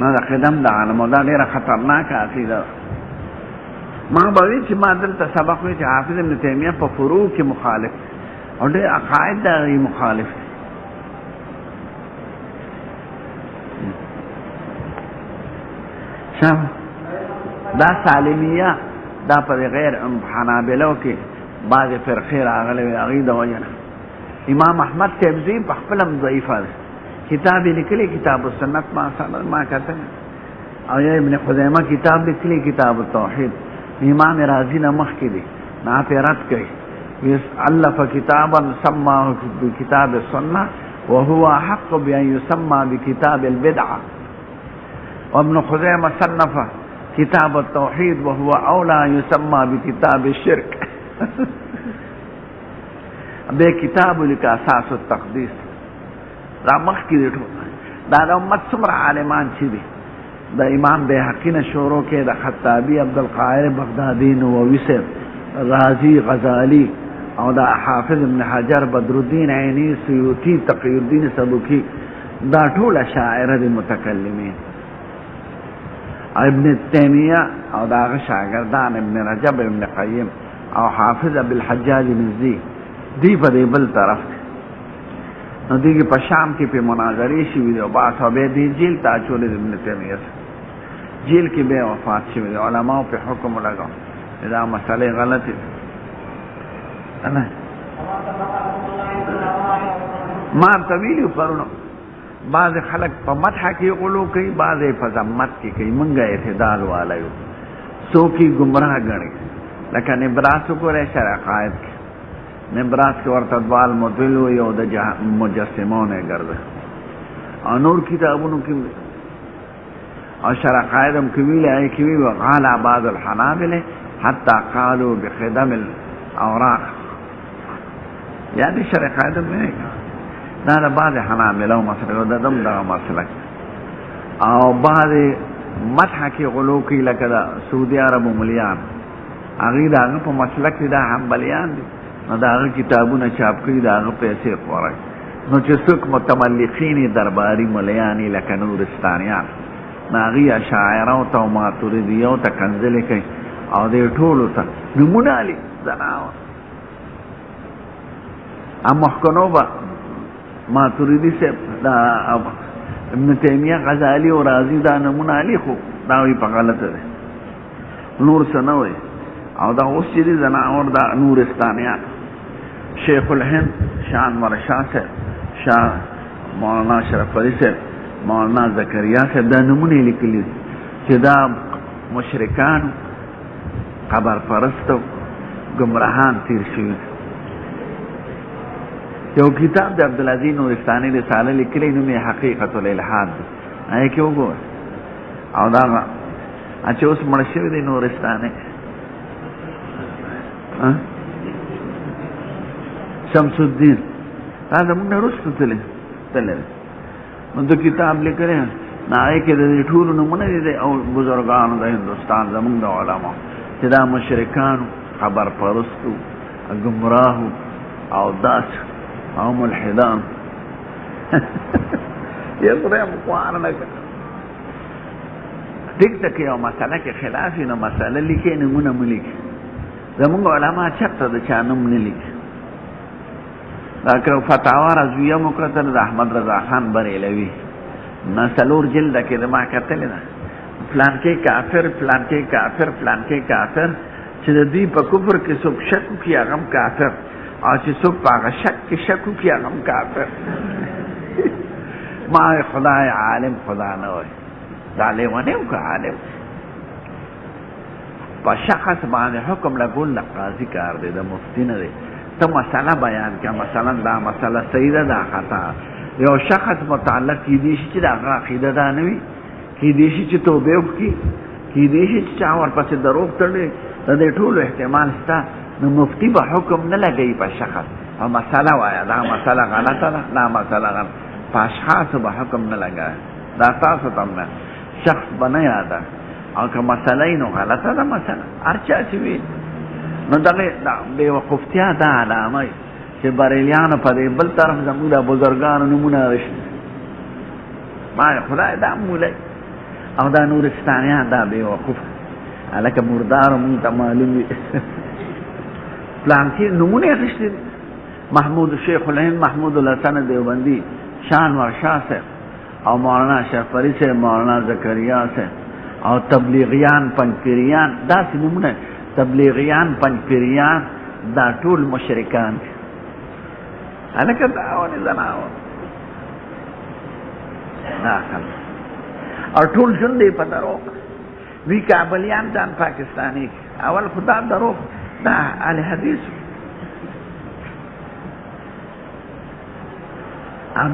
A: نه د قدم د عالم دا ډیره خطرناکه عقیده ما به وی چې ما دلته سبق وی چې حافظ ابن تیمیه په فروع کې مخالف او ډېر عقاید د مخالف شام دا سالمیه دا په غیر حنابلو کې بعض فرقې راغلي هغې د وجه نه امام احمد تبزی په خپل هم ضعیفه ده کتاب لیکلی کتاب السنت ما کتل او یا ابن خزیمه کتاب لیکلی کتاب التوحید امام رازی نه مخکې دی نا پې رد کوي الف کتابا سماه بکتاب السنه وهو حق بان يسمى بكتاب البدعه وابن خزیمه صنف کتاب التوحید وهو اولا يسمى بکتاب الشرك به کتاب لیک اساس التقدیس دا مخکې دی دا د امت څومره عالمان چې دي د امام بیهقي نه شروع کې د خطابي عبدالقاهر بغدادي نووي صاحب رازي غزالي او د حافظ ابن حجر بدرالدین عینی سیوطي تقی الدین سبکي دا ټول شاعر دي متکلمین ابن تیمیه او دا هغه شاګردان ابن رجب ابن قیم او حافظ ابوالحجاج مزي دی په دې بل طرف نو دیگه پا شام کی پی مناظری شوی دی و باسا بے دی جیل تا چولی دی ابن تیمیت جیل کی بے وفات شوی دی علماء پی حکم لگا دا مسئلے غلطی ما طویلی پرونو بعض خلق پا مدح کی قلو کئی بعض پا زمت کی کئی منگا اعتدال والیو سو کی گمراہ گنی لیکن ابراسو کو رہ شرع قائد کی نبراس کے ورتدوال مدل ہوئی او د مجسمون گرد او نور کتابونو کی او شرع قائدم کبیل آئی کبیل وقال بعض الحنابل حتی قالوا بخدم اوراق یعنی شرع قاعده مې دا د بعض حنابلة او مسلک د دم دغه مسلک او بعض مدح کې غلو کوي لکه د سعودي عربو مليان هغه دغه په مسلک کې د حنبلیان دي نو دا هغه کتابونه چاپ کړي دا هغه پیسې خوري نو چې څوک متملقین درباري مليان لکه نورستانیان ناغي اشاعره او ماتوریدیه او تکنزل کوي او دې ټولو ته نمونه علي زناوه اما حکنوبه ماتوریدی سے دا ابن تیمیہ غزالی و رازی دا نمونه علی خو داوی پا غلط ده نور سنوی او دا اوس چیزی زناور دا نورستانیان شیخ الهند شانور شاہ سے شاہ مولانا شرف علی سے مولانا زکریا سے دا نمونه لکلی چې دا مشرکان قبر پرستو گمراهان تیر شوی یو کتاب د عبدالعزیز نورستانی رساله لیکلی نوم یې حقیقت الالحاد هغې کې وګوره او دا چې اوس مړ شوی دی نورستانی شمس الدین دا زموږ نه وروسته تللی نو د کتاب لیکلی نو هغې کې د دې ټولو نومونه دي او بزرګانو د هندوستان زموږ د علماو چې دا مشرکانو خبر پرستو ګمراهو او داسې او ملحدان یہ خدای مقوار نکا دیکھ تک یو مسئلہ کے خلافی نو مسئلہ لکھے نمونه ملکی زمونږ علما چرته د چا نوم نه لیکي دا که فتاوا رضویه مو کتل د احمد رضا خان بریلوي نه څلور جلده کې د ما کتلې ده فلانکې کافر فلانکې کافر فلانکې کافر چې د دوی په کفر کې څوک شک وکړي هغه هم کافر او چې څوک په هغه شک کې شک وکړي هغه هم کافر ما خدای عالم خدا نه وایي دا لیونی و که عالم په شخص باندې حکم لګول د قاضي کار دی د مفتی نه دی ته مسله بیان کړه مثلا دا مسله صحیح ده دا خطا یو شخص متعلق کیدی شي چې د هغه عقیده دا نه وي کیدی شي چې توبه وکړي کیدی شي چې چا ورپسې دروغ تړي د دې ټولو احتمال شته نو مفتی به حکم نه لګوي په شخص او مسله وایه دا مسله غلطه ده دا مسله غلطه په اشخاصو به حکم نه لګوي دا تاسو ته نه شخص به نه یاده او که مسله نو غلطه ده مسله هر چا چې وي نو دغه بېوقفتیا دا علامه چې بریلیانو په دې بل طرف زموږ د بزرګانو نومونه رشته ما خدای دا مولی او دا نورستانیان دا بېوقف هلکه مردار مونږ ته معلوم وي پلانکې نومونه یې اخیستي دي محمود شیخ الهند محمود الحسن دیوبندي شانور شاه صاحب او مولانا شرف علی صاحب مولانا زکریا صاحب او تبلیغیان پنځپیریان داسې نومونه تبلیغیان پنځپیریان دا ټول مشرکان دي هلکه دا ولې زناور دا او ټول ژوند یې په دروغ وی کابلیان ځان پاکستاني اول خدا دروغ دا اهل حدیث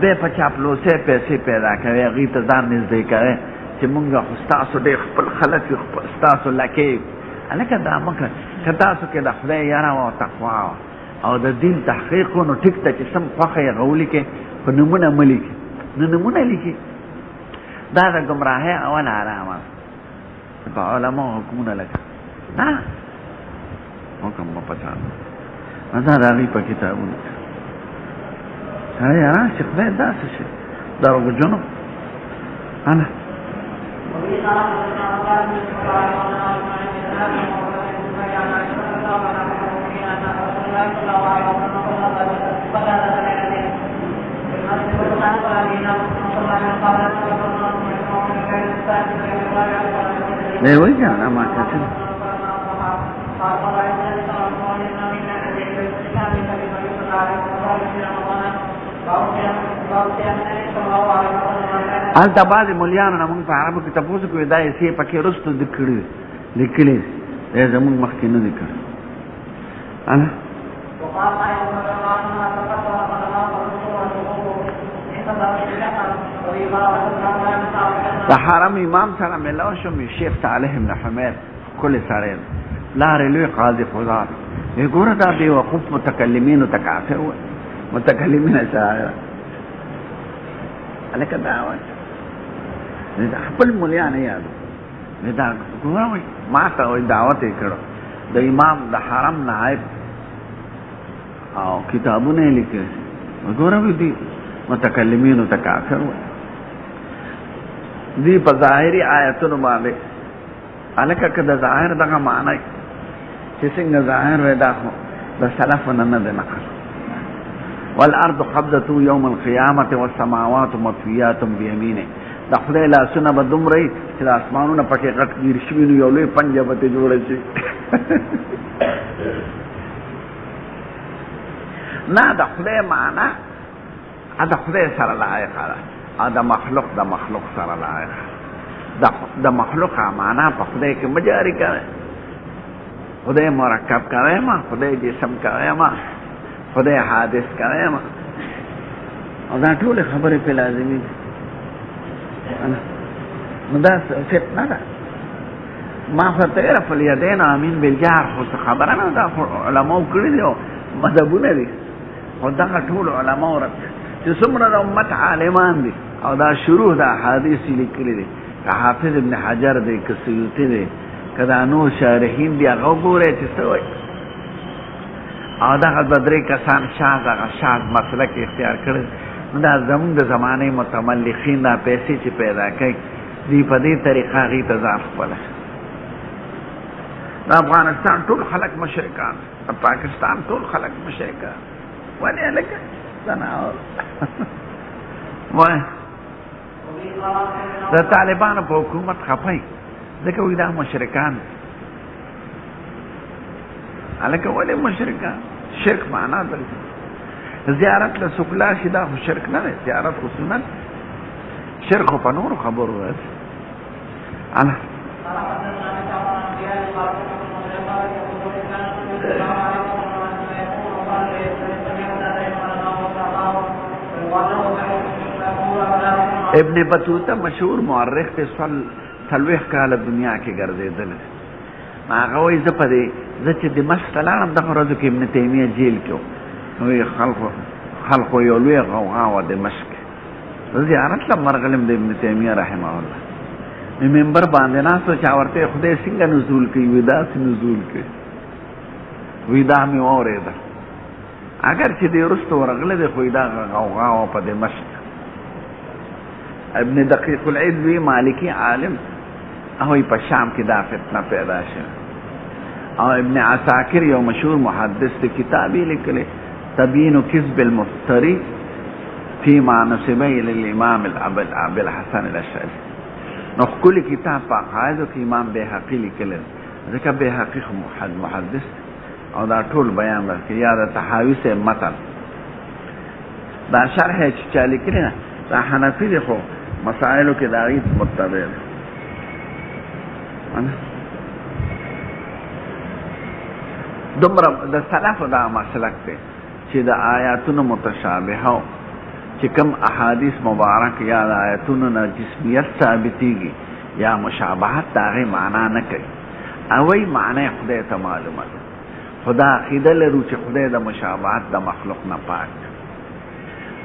A: بیا په چاپلوسۍ پیسې پیدا کوي هغوی ته ځان نږدې کوي چې مونږ خو ستاسو ډېر خپل خلک یو ستاسو لکې هلکه دا مه کوه که تاسو کې د خدای یاره وه او تقوا وه او د دین تحقیق و نو ټیک ته چې سم خوښه یې هغه ولیکې خو نومونه مه لیکي نو نومونه لیکي دا د ګمراهۍ اول علامه ده په علماو حکمونه لکه نه حکم مه پچانه دا د هغوی په کتابونو یاره چې خدای داسې شي دروغجنو هله نه وایي جانا ما کتل هلته بعضې ملیانو نه مونږ په عربو کې تپوس کوي دا یې پکې رستو لیکلي دی زمونږ مخکې نه دی کړی د حرم امام سره ملاو شوم شیخ صالح بن حمید ښکلی سړی دی پلار یې لوی قاضي خدا ګوره دا بې وقوف متکلمینو ته کافر و متکلمین اشاعره هلکه دا وایي دا خپل ملیا نه یادو دا ګوره وایي ما ته وایي دعوت یې کړو د امام د حرم نائب او کتابونه یې لیکلي ګوره وایي دي متکلمینو ته کافر و دی په ظاهري آیتونو باندې هلکه که د ظاهر دغه معنی چې څنګه ظاهر وی دا خو د سلفونه نه دی نقل والارض قبضته یوم القیامة والسماوات مطویات بیمینه د خدای لاسونه به دومره وي چې د اسمانونه پکې غټ ګیر شوي نو یو لوی پنجه به ترې جوړه شي نه د خدای معنا د خدای سره لایقه ده او د مخلوق سره لایقه د مخلوق معنا په خدای کې مجاري کوي خدای مرکب کوي ما خدای جسم کوي ما خدای حادث کوي ما او دا ټول خبرې په لازمي نو دا فتنه ده ما فتغیر فالیدین آمین بالجهر خو خبره نه دا علماء کړي دي مذهبونه دي خو دغه ټول علماء چې څومره د امت عالمان دي او دا شروع د احادیث لیکلي دي که حافظ ابن حجر دی که سیوطي دی که دا نور شارحین دي هغه وګورئ چې څه وایي او دغه دوه درې کسان شاذ مسلک اختیار کړی نو دا زمونږ د زمانې متملقین دا پیسې چې پیدا کوي دوی په دې طریقه هغې ته ځان خپله د افغانستان ټول خلک مشرکان د پاکستان ټول خلک مشرکان ولې هلکه زناور وایي د طالبانو په حکومت خفی ځکه وایي دا مشرکان هلکه ولې مشرکان شرک معنا درته زیارت له سکلا شي دا خو شرک نه دی زیارت خو سنت شرک خو په نورو خبرو راځي ابن بطوطه مشهور مورخ ته 40 کاله دنیا کې ګرځېدل هغه وایي زه په دې زه چې دمشق ته لاړم دغه ورځو کې ابن تیمیه جیل کې نو خلقو یو لوی غوغا وه دمشق کې زیارت له مرغلم د ابن تیمیه رحمه الله منبر باندې ناست و چا ورته خدای څنګه نزول کوي وایي داسې نزول کوي وایي دا مې واورېده اگر چې دې وروسته ورغلی دی خو دا غوغا وه په دمشق ابن دقیق العید وی مالکی عالم هغوی په شام کې دا فتنه پیدا شوه او ابن عساکر یو مشهور محدث ته کتاب یې لیکلی تبیین کذب المفتری فیما نسبه للامام ابي الحسن الاشعري نو ښکلی کتاب په عقایدو کې امام بیهقي لیکلی ځکه بیهقي خو محدث او دا ټول بیان ورکړي یا د طحاوي صاحب متن دا شرح یې چې چا لیکلی نه دا حنفي دی خو مسائلو کې د هغې متبع دی دومره د سلفو دا مسلک دی چې د آیاتونو متشابهو چې کوم احادیث مبارک یا د آیاتونو نه جسمیت ثابتېږي یا مشابهت د هغې معنا نه کوي اوی معنی خدای ته معلومه ده خدا عقیده لرو چې خدای د مشابهت د مخلوق نه پاک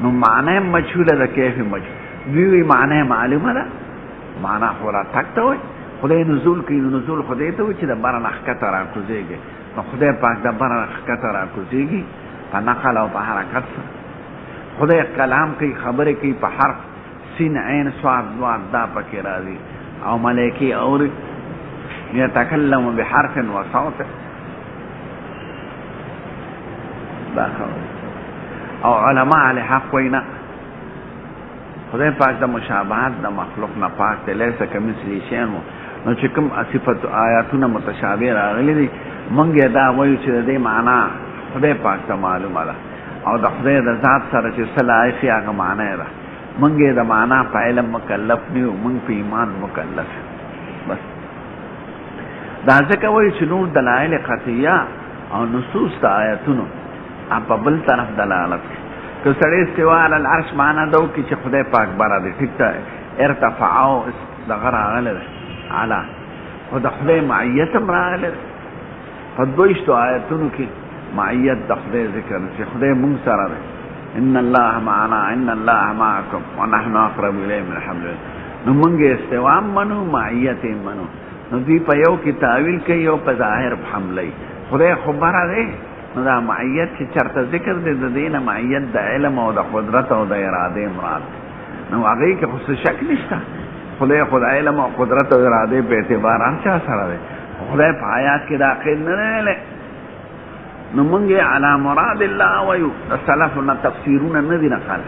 A: نو معنی مجهوله ده کیف مجهول دوی وی معنی معلومه ده معنا خو راتګ ته وایي خدای نزول کوي نو نزول خدای ته وایي چې د بره نه ښکته راکوزېږي نو خدای پاک د بره نه ښکته راکوزېږي په نقل او په حرکت سره خدای کلام کوي خبرې کوي په حرف سین عین صاد ضاد دا پکې راځي او ملایکې اوري یتکلم بحرف و صوت دا خبر او علماء علی حق وینا خدای پاک د مشابهت د مخلوق نه پاک دی لیسه کمثله شیء نو چې کوم صفت آیاتونه متشابه راغلي دي مونږ یې دا وایو چې د دې معنا خدای پاک ته معلومه ده او د خدای د ذات سره چې څه لایق یې هغه معنا ده مونږ یې د معنا په علم مکلف نه یو مونږ په ایمان مکلف بس دا ځکه وایي چې نور دلایل قطعیه او نصوص د آیاتونو په بل طرف دلالت کوي که سړی استوا علی العرش معنا ده وکړي چې خدای پاک بره دی ټیک ده ارتفعو دغه راغلی ده اعلی خو د خدای معیت هم راغلی ده فدویشتو آیتونو کی معیت د خدای ذکر چې خدای مونږ سره دی. ان الله معنا ان الله معکم ونحن اقرب الیه من حبل الورید. نو مونږ استوام منو معیت منو. نو دی په یو کې تعویل کوي او په ظاهر حمله. خدای خبره دی نو دا معیت چې چرته ذکر دی د دینه معیت د علم او د قدرت او د اراده مراد. نو هغه کې خو شک نشته. خدای علم او قدرت او اراده په اعتبار هر چا سره دی. خدای په آیات کې داخل نه لري. نو مونږه علی مراد الله وایو. د سلفنا تفسیرونه نه دي نقل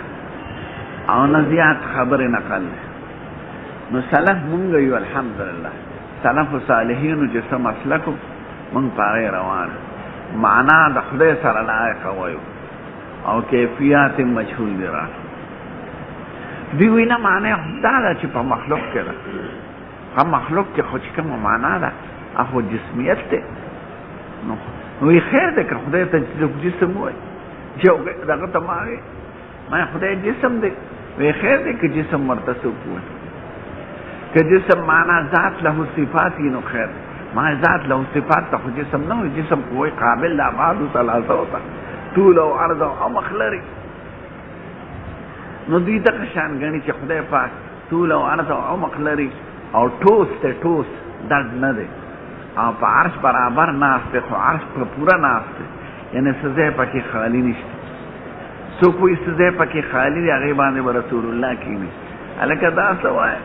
A: او نه زیات خبره نقل. نو سلف مونږ یو الحمدلله. سلف صالحین چې سم مسلکو مونږ پاره روان. معنا د خدای سره لایق وایو او کیفیت مجهول دي را. دی وینا معنی دا چې په مخلوق کې ده. په مخلوق کې خو چې کوم معنا ده اخو جسمیت ته. نو وی خیر ده که خدای ته جسم وای جو دغه ته ما خدای جسم دی. وی خیر ده که جسم مرتسب وای. که جسم معنا ذات له صفات نو خیر. ما ذات له صفات ته جسم نه وي. جسم کوی قابل لابعاد ثلاثه ہوتا طول او عرض او مخلري. نو دې د شان غني چې خدای پاک طول او عرض او مخلري او ټوس ته ټوس درد نه دی. او په عرش برابر ناشته خو عرش په پورا ناشته. یعنی سزا پکې خالی نشته. سو کوئی سزا پکې خالی دی هغه باندې رسول الله کینی. الکه دا سوای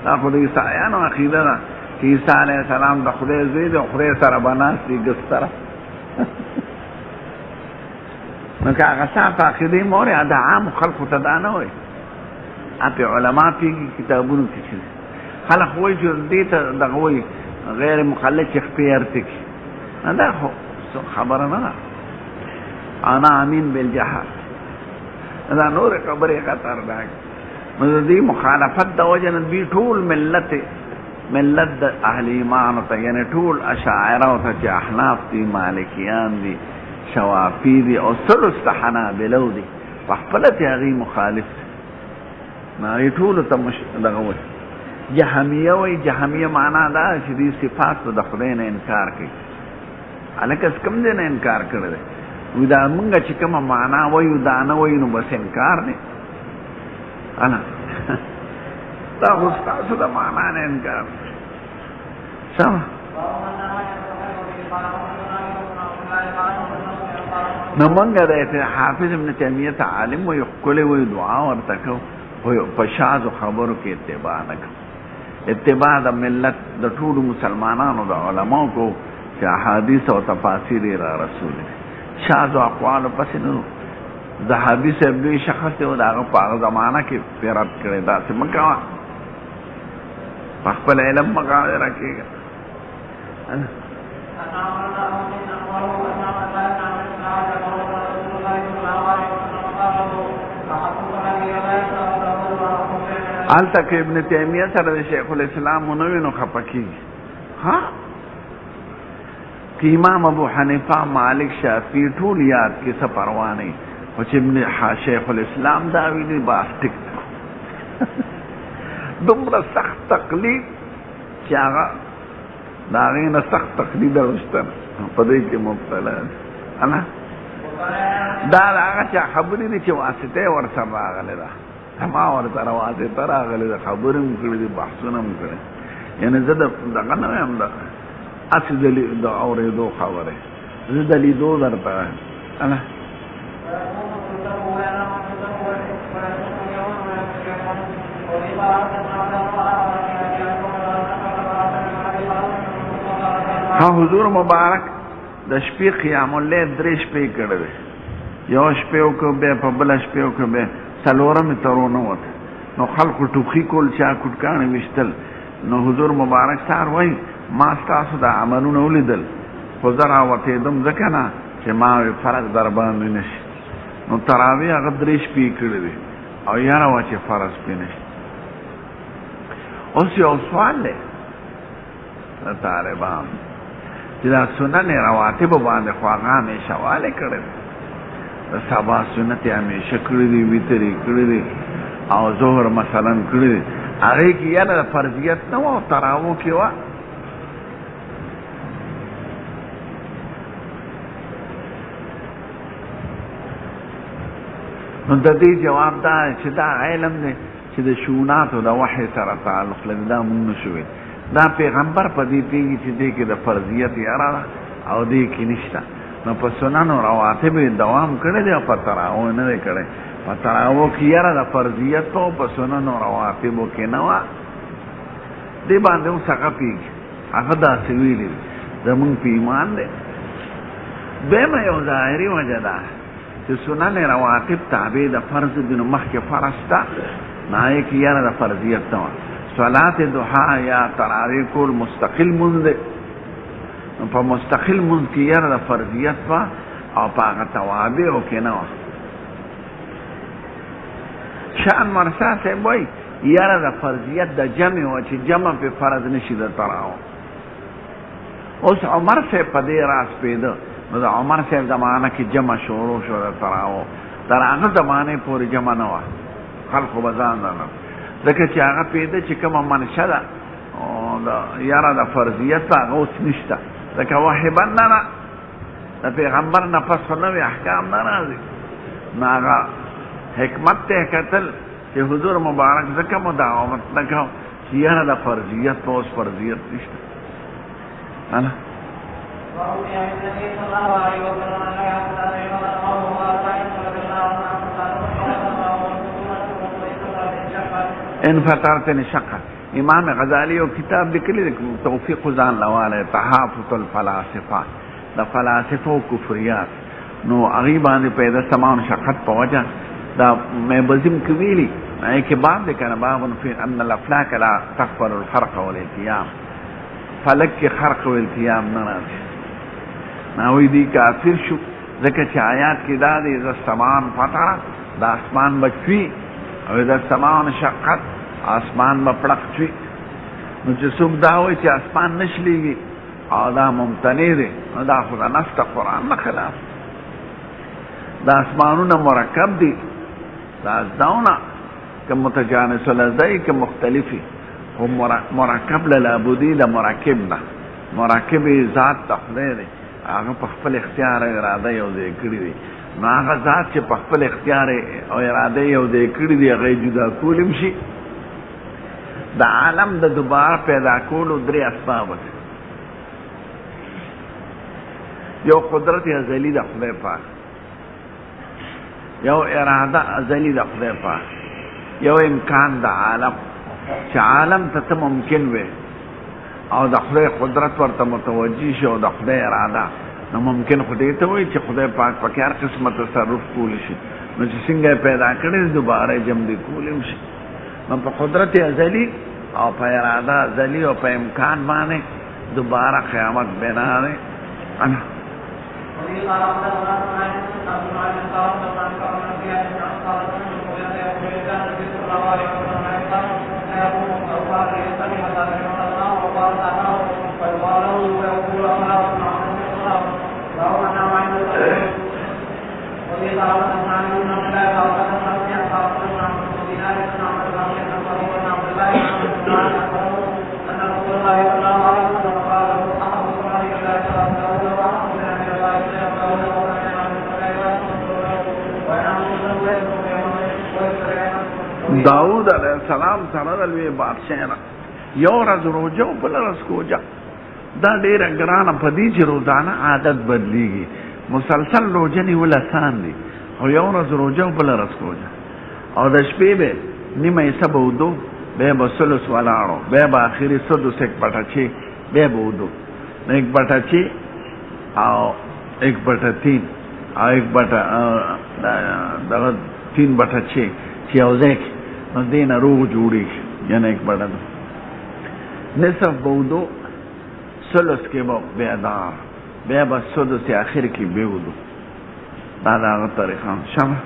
A: دا خو دې سایانو عقیده ده چې عیسی علیه السلام د خدای زوی دی او خدای سره بناستي ګستره. نو که هغه صاحب عقیدې مورې دا عام خلقو ته دا نه وایي. اپې علما پیږي کتابونو کې چې خلق وایي چې دې ته دغه وایي غیر مخلد چې خپې ارتې کړي. دا خو خبره نه ده. انا امین بالجهل دا نور خبرې خطرناک. نو د دې مخالفت د وجه نه دوی ټول ملت د اهل ایمان ته یعنی ټول اشاعره او ته چې احناف دي مالکیان دي شوافی دي او ثلث حنابلو دي په خپل ته هغې مخالف نه ټول ته دغه وایي. جهمیه وایي. جهمیه معنا دا چې دې صفاتو د خدای نه انکار کوي. هلکه کوم دی نه انکار کړی دی. وایي دا مونږ چې کومه معنا وایو دا نه وایو نو بس انکار دی. انا دا خو ستاسو د معنا نه انکار سمه. نو مونږ د حافظ ابن تیمیه ته عالم وایو ښکلی وایو دعا ورته کوو په شاذو خبرو کې اتباع نه کوو. اتباع د ملت د ټولو مسلمانانو د علماو کو چې احادیث او تفاسیر یې را رسولي. شاذو اقوالو پسې نه صحابي صاحب لوی شخص دی او د هغه په هغه زمانه کې پرې رد کړی. داسې مه کوه. په خپل علم مغاړه کېږه. هلته که ابن تیمیه سره د شیخ الاسلام ونه وي نو خفه کېږي. ها که امام ابو حنیفه مالک شافعي ټول یاد کې څه پروا نه وي خو چې شیخ الاسلام دا ویلي باس ټیک دومره سخت تقلید چې هغه د هغې نه سخت تقلید راوشته په دې کې مبتلا دی. دا د هغه چا خبرې دي چې واسطه یې ورسره راغلې ده. ما ورسره واسطه راغلې ده. خبرې هم کړي دي بحثونه هم کړي. یعنې زه دغه نه وایم د هسې د اورېدو خبرې زه د لیدو درته وایم. حضور مبارک د شپې قیام اللیل 3 شپې کړی دی. یو شپې وکړو بیا په بله شپې وکړو بیا څلورمې ته رانووته. نو خلقو ټوخي کول چا کوټکاڼې ویشتل. نو حضور مبارک سهار وایي ما ستاسو د عملونه ولیدل خو زه راوتېدم ځکه نه چې ما فرض در باندې نه شي. نو تراویح هغه 3 شپې کړی دی او یاره وه چې فرض پرې نه شي. اوس یو سوال دی د طالبانو چې دا سنن رواتبو باندې خو هغه همیشه والی کړی دی. د سبا سنت یې همیشه کړي دي. وتر یې کړي دي او ظهر مثلا کړي دي. هغې کې یاره د فرضیت نه وه او تراوو کې وه. نو د دې جواب دا چې دا علم دی چې د شونات او د وحی سره تعلق لري، دا مونږ نشوي. دا پیغمبر په دې پیږي چې دې کې د فرضیت یاره او دې کې نشته. نو په سنن او رواتب دوام کړی دی او په تراو نه دی کړی. په تراو کې یاره د فرضیت او په سنن او رواتب کې نه وه. دې باندې اوس هغه پیږي، هغه داسې ویلي زمونږ په ایمان دی. دویمه یو ظاهري وجه ده چې سنن رواتب تابع د فرض دي، نو مخکې فرض ته نه یې کې یاره د فرضیت ته وه. صلات ضحا یا تراویح کول مستقل مونځ دی، نو په مستقل مونځ کې یاره د فرضیت وه او په هغه توابعو کې نه وه. شان مرسا صاحب وایي یاره د فرضیت د جمع وه چې جمع په فرض نشي د تراو. اوس عمر صاحب په دې راز پیدا، نو د عمر صاحب زمانه کې جمع شروع شو د تراو، تر هغه زمانې پورې جمع نه وه، خلقو به ځان نه ځکه چې هغه پیدا چې کومه منشه ده د یاره د فرضیت په هغه اوس نشته، ځکه وحی بند نه ده، د پیغمبر نه پس خو نوي احکام نه راځي. نو هغه حکمت ته کتل چې حضور مبارک ځکه مداومت نه کوو چې یاره د فرضیت په اوس فرضیت نشته. انا ان فطرتني شقا. امام غزالی او کتاب لیکلی توفیق ځان لواله تحافظ الفلاسفه، د فلاسفه او کفریات. نو هغه باندې پیدا سمان شقت په وجه دا مې بزم کویلی کې بعد کنه باب فی ان الافلاک لا تقبل الخرق والالتیام، فلک کې خرق او التیام نه راځي. نو دی کافر شو ځکه چې آیات کې دا دی ز سمان فطره د اسمان بچوي او د سمان شقت اسمان بپړق چوي. نو چې څوک دا وایي چې اسمان نشلیږي او دا ممتنع دی، نو دا خو د نص د قرآن نه خلاف. دا اسمانونه مرکب دي، دا ازداونه که متجانس الازدائی که مختلفی، خو مرکب للابودی د مرکب نه، مرکب ذات د خدای دی، هغه په خپل اختیار اراده یو ځای کړي دي. نو هغه ذات چې په خپل اختیار او اراده یو ځای کړي دي هغه جدا کولم شي. د عالم د دوباره پیدا کولو درې اسباب دي. یو قدرت ازلی د خدای پاک، یو اراده ازلی د خدای پاک، یو امکان د عالم چې عالم ته ممکن وي او د خدای قدرت ورته متوجي شي او د خدای اراده، نو ممکن خدای ته وایي چې خدای پاک پکې هر قسمه تصرف کولی شي. نو چې څنګه پیدا کړی دوباره جمع دی کولی شي. نو په قدرت ازلی او په اراده ازلی او په امکان باندې دوباره قیامت بنا دی. انا داود علیہ السلام سره لوی بادشاہ یو ورځ روزه او بل ورځ کوجه. دا ډیره ګرانه په دې چې روزانه عادت بدلیږي. مسلسل روزه نیول آسان دي، او یو ورځ روزه او بل ورځ کوجه. او د شپې به نیمه حصہ به ودو، به به ثلث ولاړو، به به آخري سدس ایک بټه چی، به به ودو ایک بټه چی او ایک بټه تین او ایک بټه دغه تین بټه چی چې او ځکه نو دینه روغ جوړی یعنی ایک بڑا دو نصف بودو سلس کے بیدار بے بس سدس آخر کی بیودو دادا آغا طریقان شمع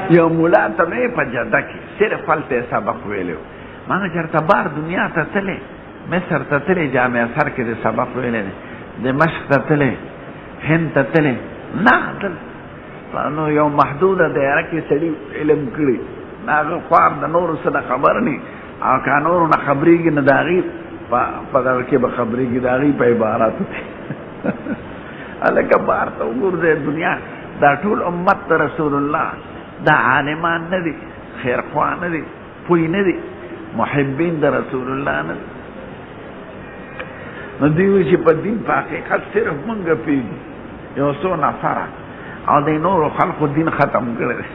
A: یو مولا ته مې په جده کې صرف هلته سبق ویلو ما چېرته بار دنیا ته تللی مصر ته تللی جامع سر کې د سبق ویلی دی دمشق ته تللی هند ته تللی نه نو یو محدوده دایره کې سړي علم کړي هغه خوار د نورو څه نه خبر نه او که نورو نه خبرېږي نه د هغې په دغه کې به خبرېږي د هغې په عباراتو کې هلکه بار ته وګورځئ دنیا دا ټول امت د رسول الله دا عالمان نه دي خیرخوا نه دي پوی نه دي محبین د رسول الله نه دي نو دوی وایي چې په دین په حقیقت صرف مونږ پوهېږو یو څو نفره او د نورو خلقو دین ختم کړی دی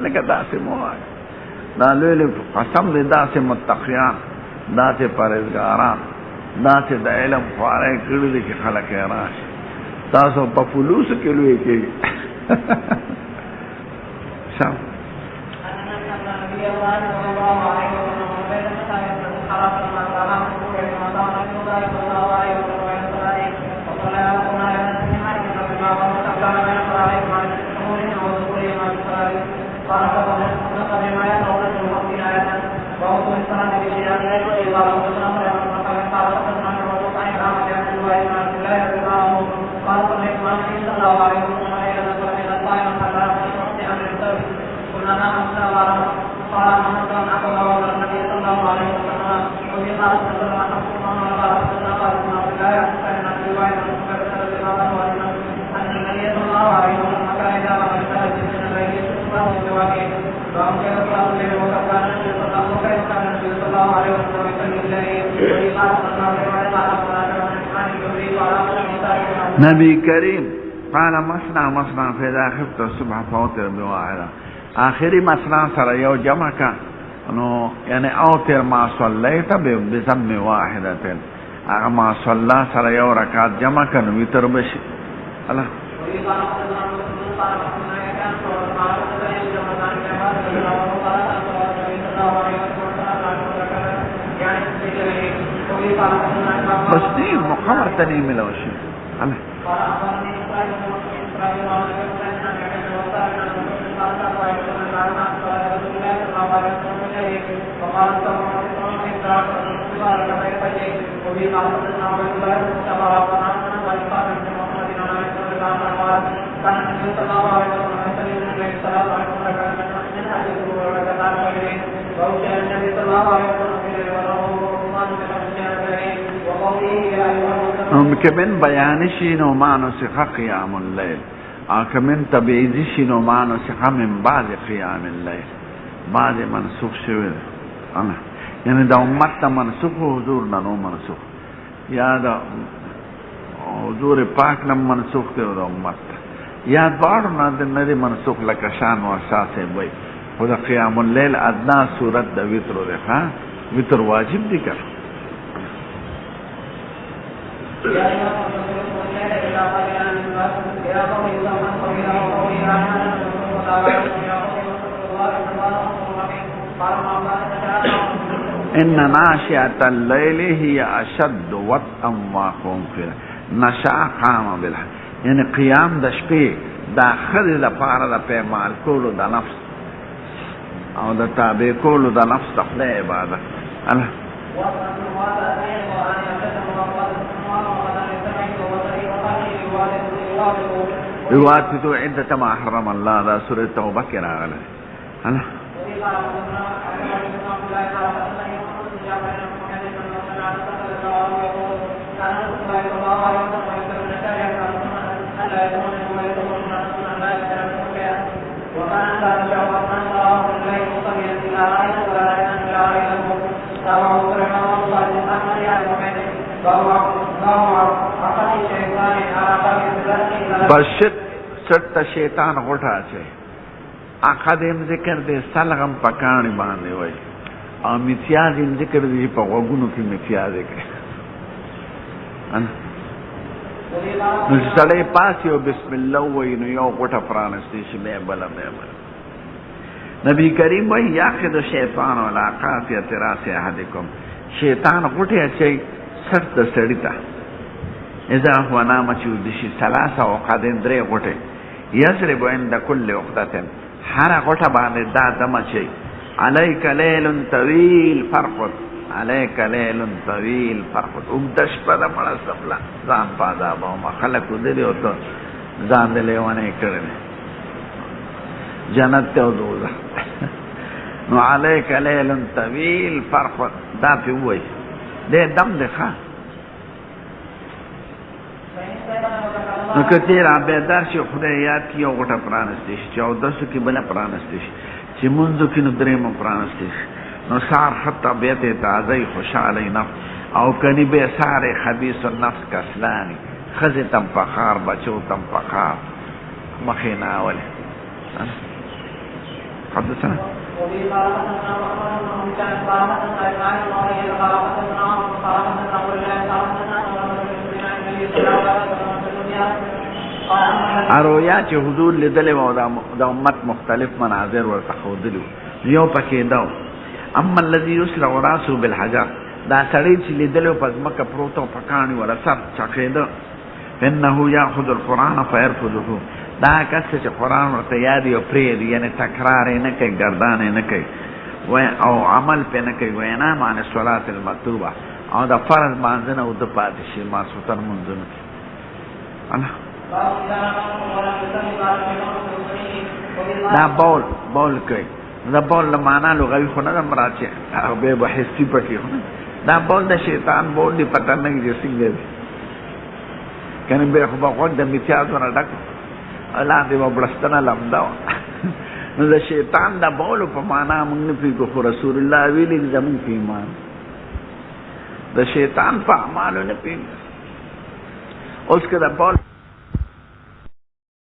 A: لکه داسې مو وایه دا لوی لوی قسم دی داسې متقیان داسې پرهیزګاران داسې د علم خواری کړي دي چې خلک یې راشي تاسو په فلوسو کې لوی کېږي شام نبی کریم قال مسنا فاذا خفت الصبح فوتر بواحده آخری مسنا سره یو جمع کا نو یعنی اوتر ما صلیت بذم واحده هغه ما صلا سره یو رکعت جمع کا نو وتر بشي الله بس دې مقرر تنه ملوشي الله کمن بیان شینو مانو سخا قیام اللیل کمن تبعیزی شینو مانو سخا من بعض قیام اللیل بعض منسوخ شوید یعنی دا امت تا منسوخ و حضور ننو منسوخ یا دا حضور پاک نم منسوخ تے دا امت تا یا دوارو ندی منسوخ لکشان و اساس بی خود قیام اللیل ادنا صورت دا ویترو دیکھا ویتر واجب دی کر ان ناشئة الليل هي اشد وطئا وقوم فيها نشاء قام بالحق یعنی قیام د شپې دا خدای د پاره د پیمال کولو د نفس او د تابع کولو د نفس د خدای عبادت الله يواتدو عدة ما حرم الله دا سورة توبة كنا غلا الله بشت سٹ شیطان غٹا چے اقدم ذکر دے سلغم پکانی باندې وای او امتیاز ذکر دی په وګونو کې امتیاز کوي ان نو سړی پاس یو بسم الله وای نو یو غټه پرانستی شي مې بل نبی کریم وای یاخذ شیطان ولا قافیه راس احدکم شیطان غټه چي سر د سړی ته اذا هو نام چودشي ثلاثه وقدن درې غټه یضرب عند كل عقده هر غټه باندې دا دمه چي عليك ليل طويل فرقد عليك ليل طويل فرقد وګدش په دمړه سپلا ځان پادا ما خلق دې او ته ځان دې لیوانه کړل جنت ته دوزه نو عليك ليل طويل فرقد دا په وای دې دم ده ښا نو کته را به در شي خدای یاد کی او غټه پرانستې شي 1400 کې بل پرانستې شي چې منځو کې نو درې مو پرانستې شي نو سار حتی بیت تازه خوشاله نفس او کني به ساره خبيث النفس کسلانی خزه تم فخار بچو تم فخار مخینا اوله حدثنا ارویا چې حضور لیدلې و د امت مختلف مناظر ورته ښودلي یو پکې دا اما الذي يسرع راسه بالحجر دا سړی چې لیدلې په ځمکه پروت او پکاني ولا سر چخېده انه ياخذ القران فيرفضه دا کس چې قران ورته یاد یو پرې یعنی تکرار نه کوي گردان نه کوي او عمل په نه کوي وینا معنی صلات المکتوبه او دا فرض باندې او د پاتې شي ما ستر منځونه الله دا بول کوي دا بول معنا لغوي خو نه مراد شي او به حسي پکې خو دا بول د شیطان بول دی پته نه کیږي څنګه کنه به خو په د میتیاز ور ډک الله دې وبلستنه لمدا نو د شیطان دا بول په معنا موږ نه پیګو خو رسول الله ویلي زمون په ایمان د شیطان په اعمالو نه پیګو اوس کله بول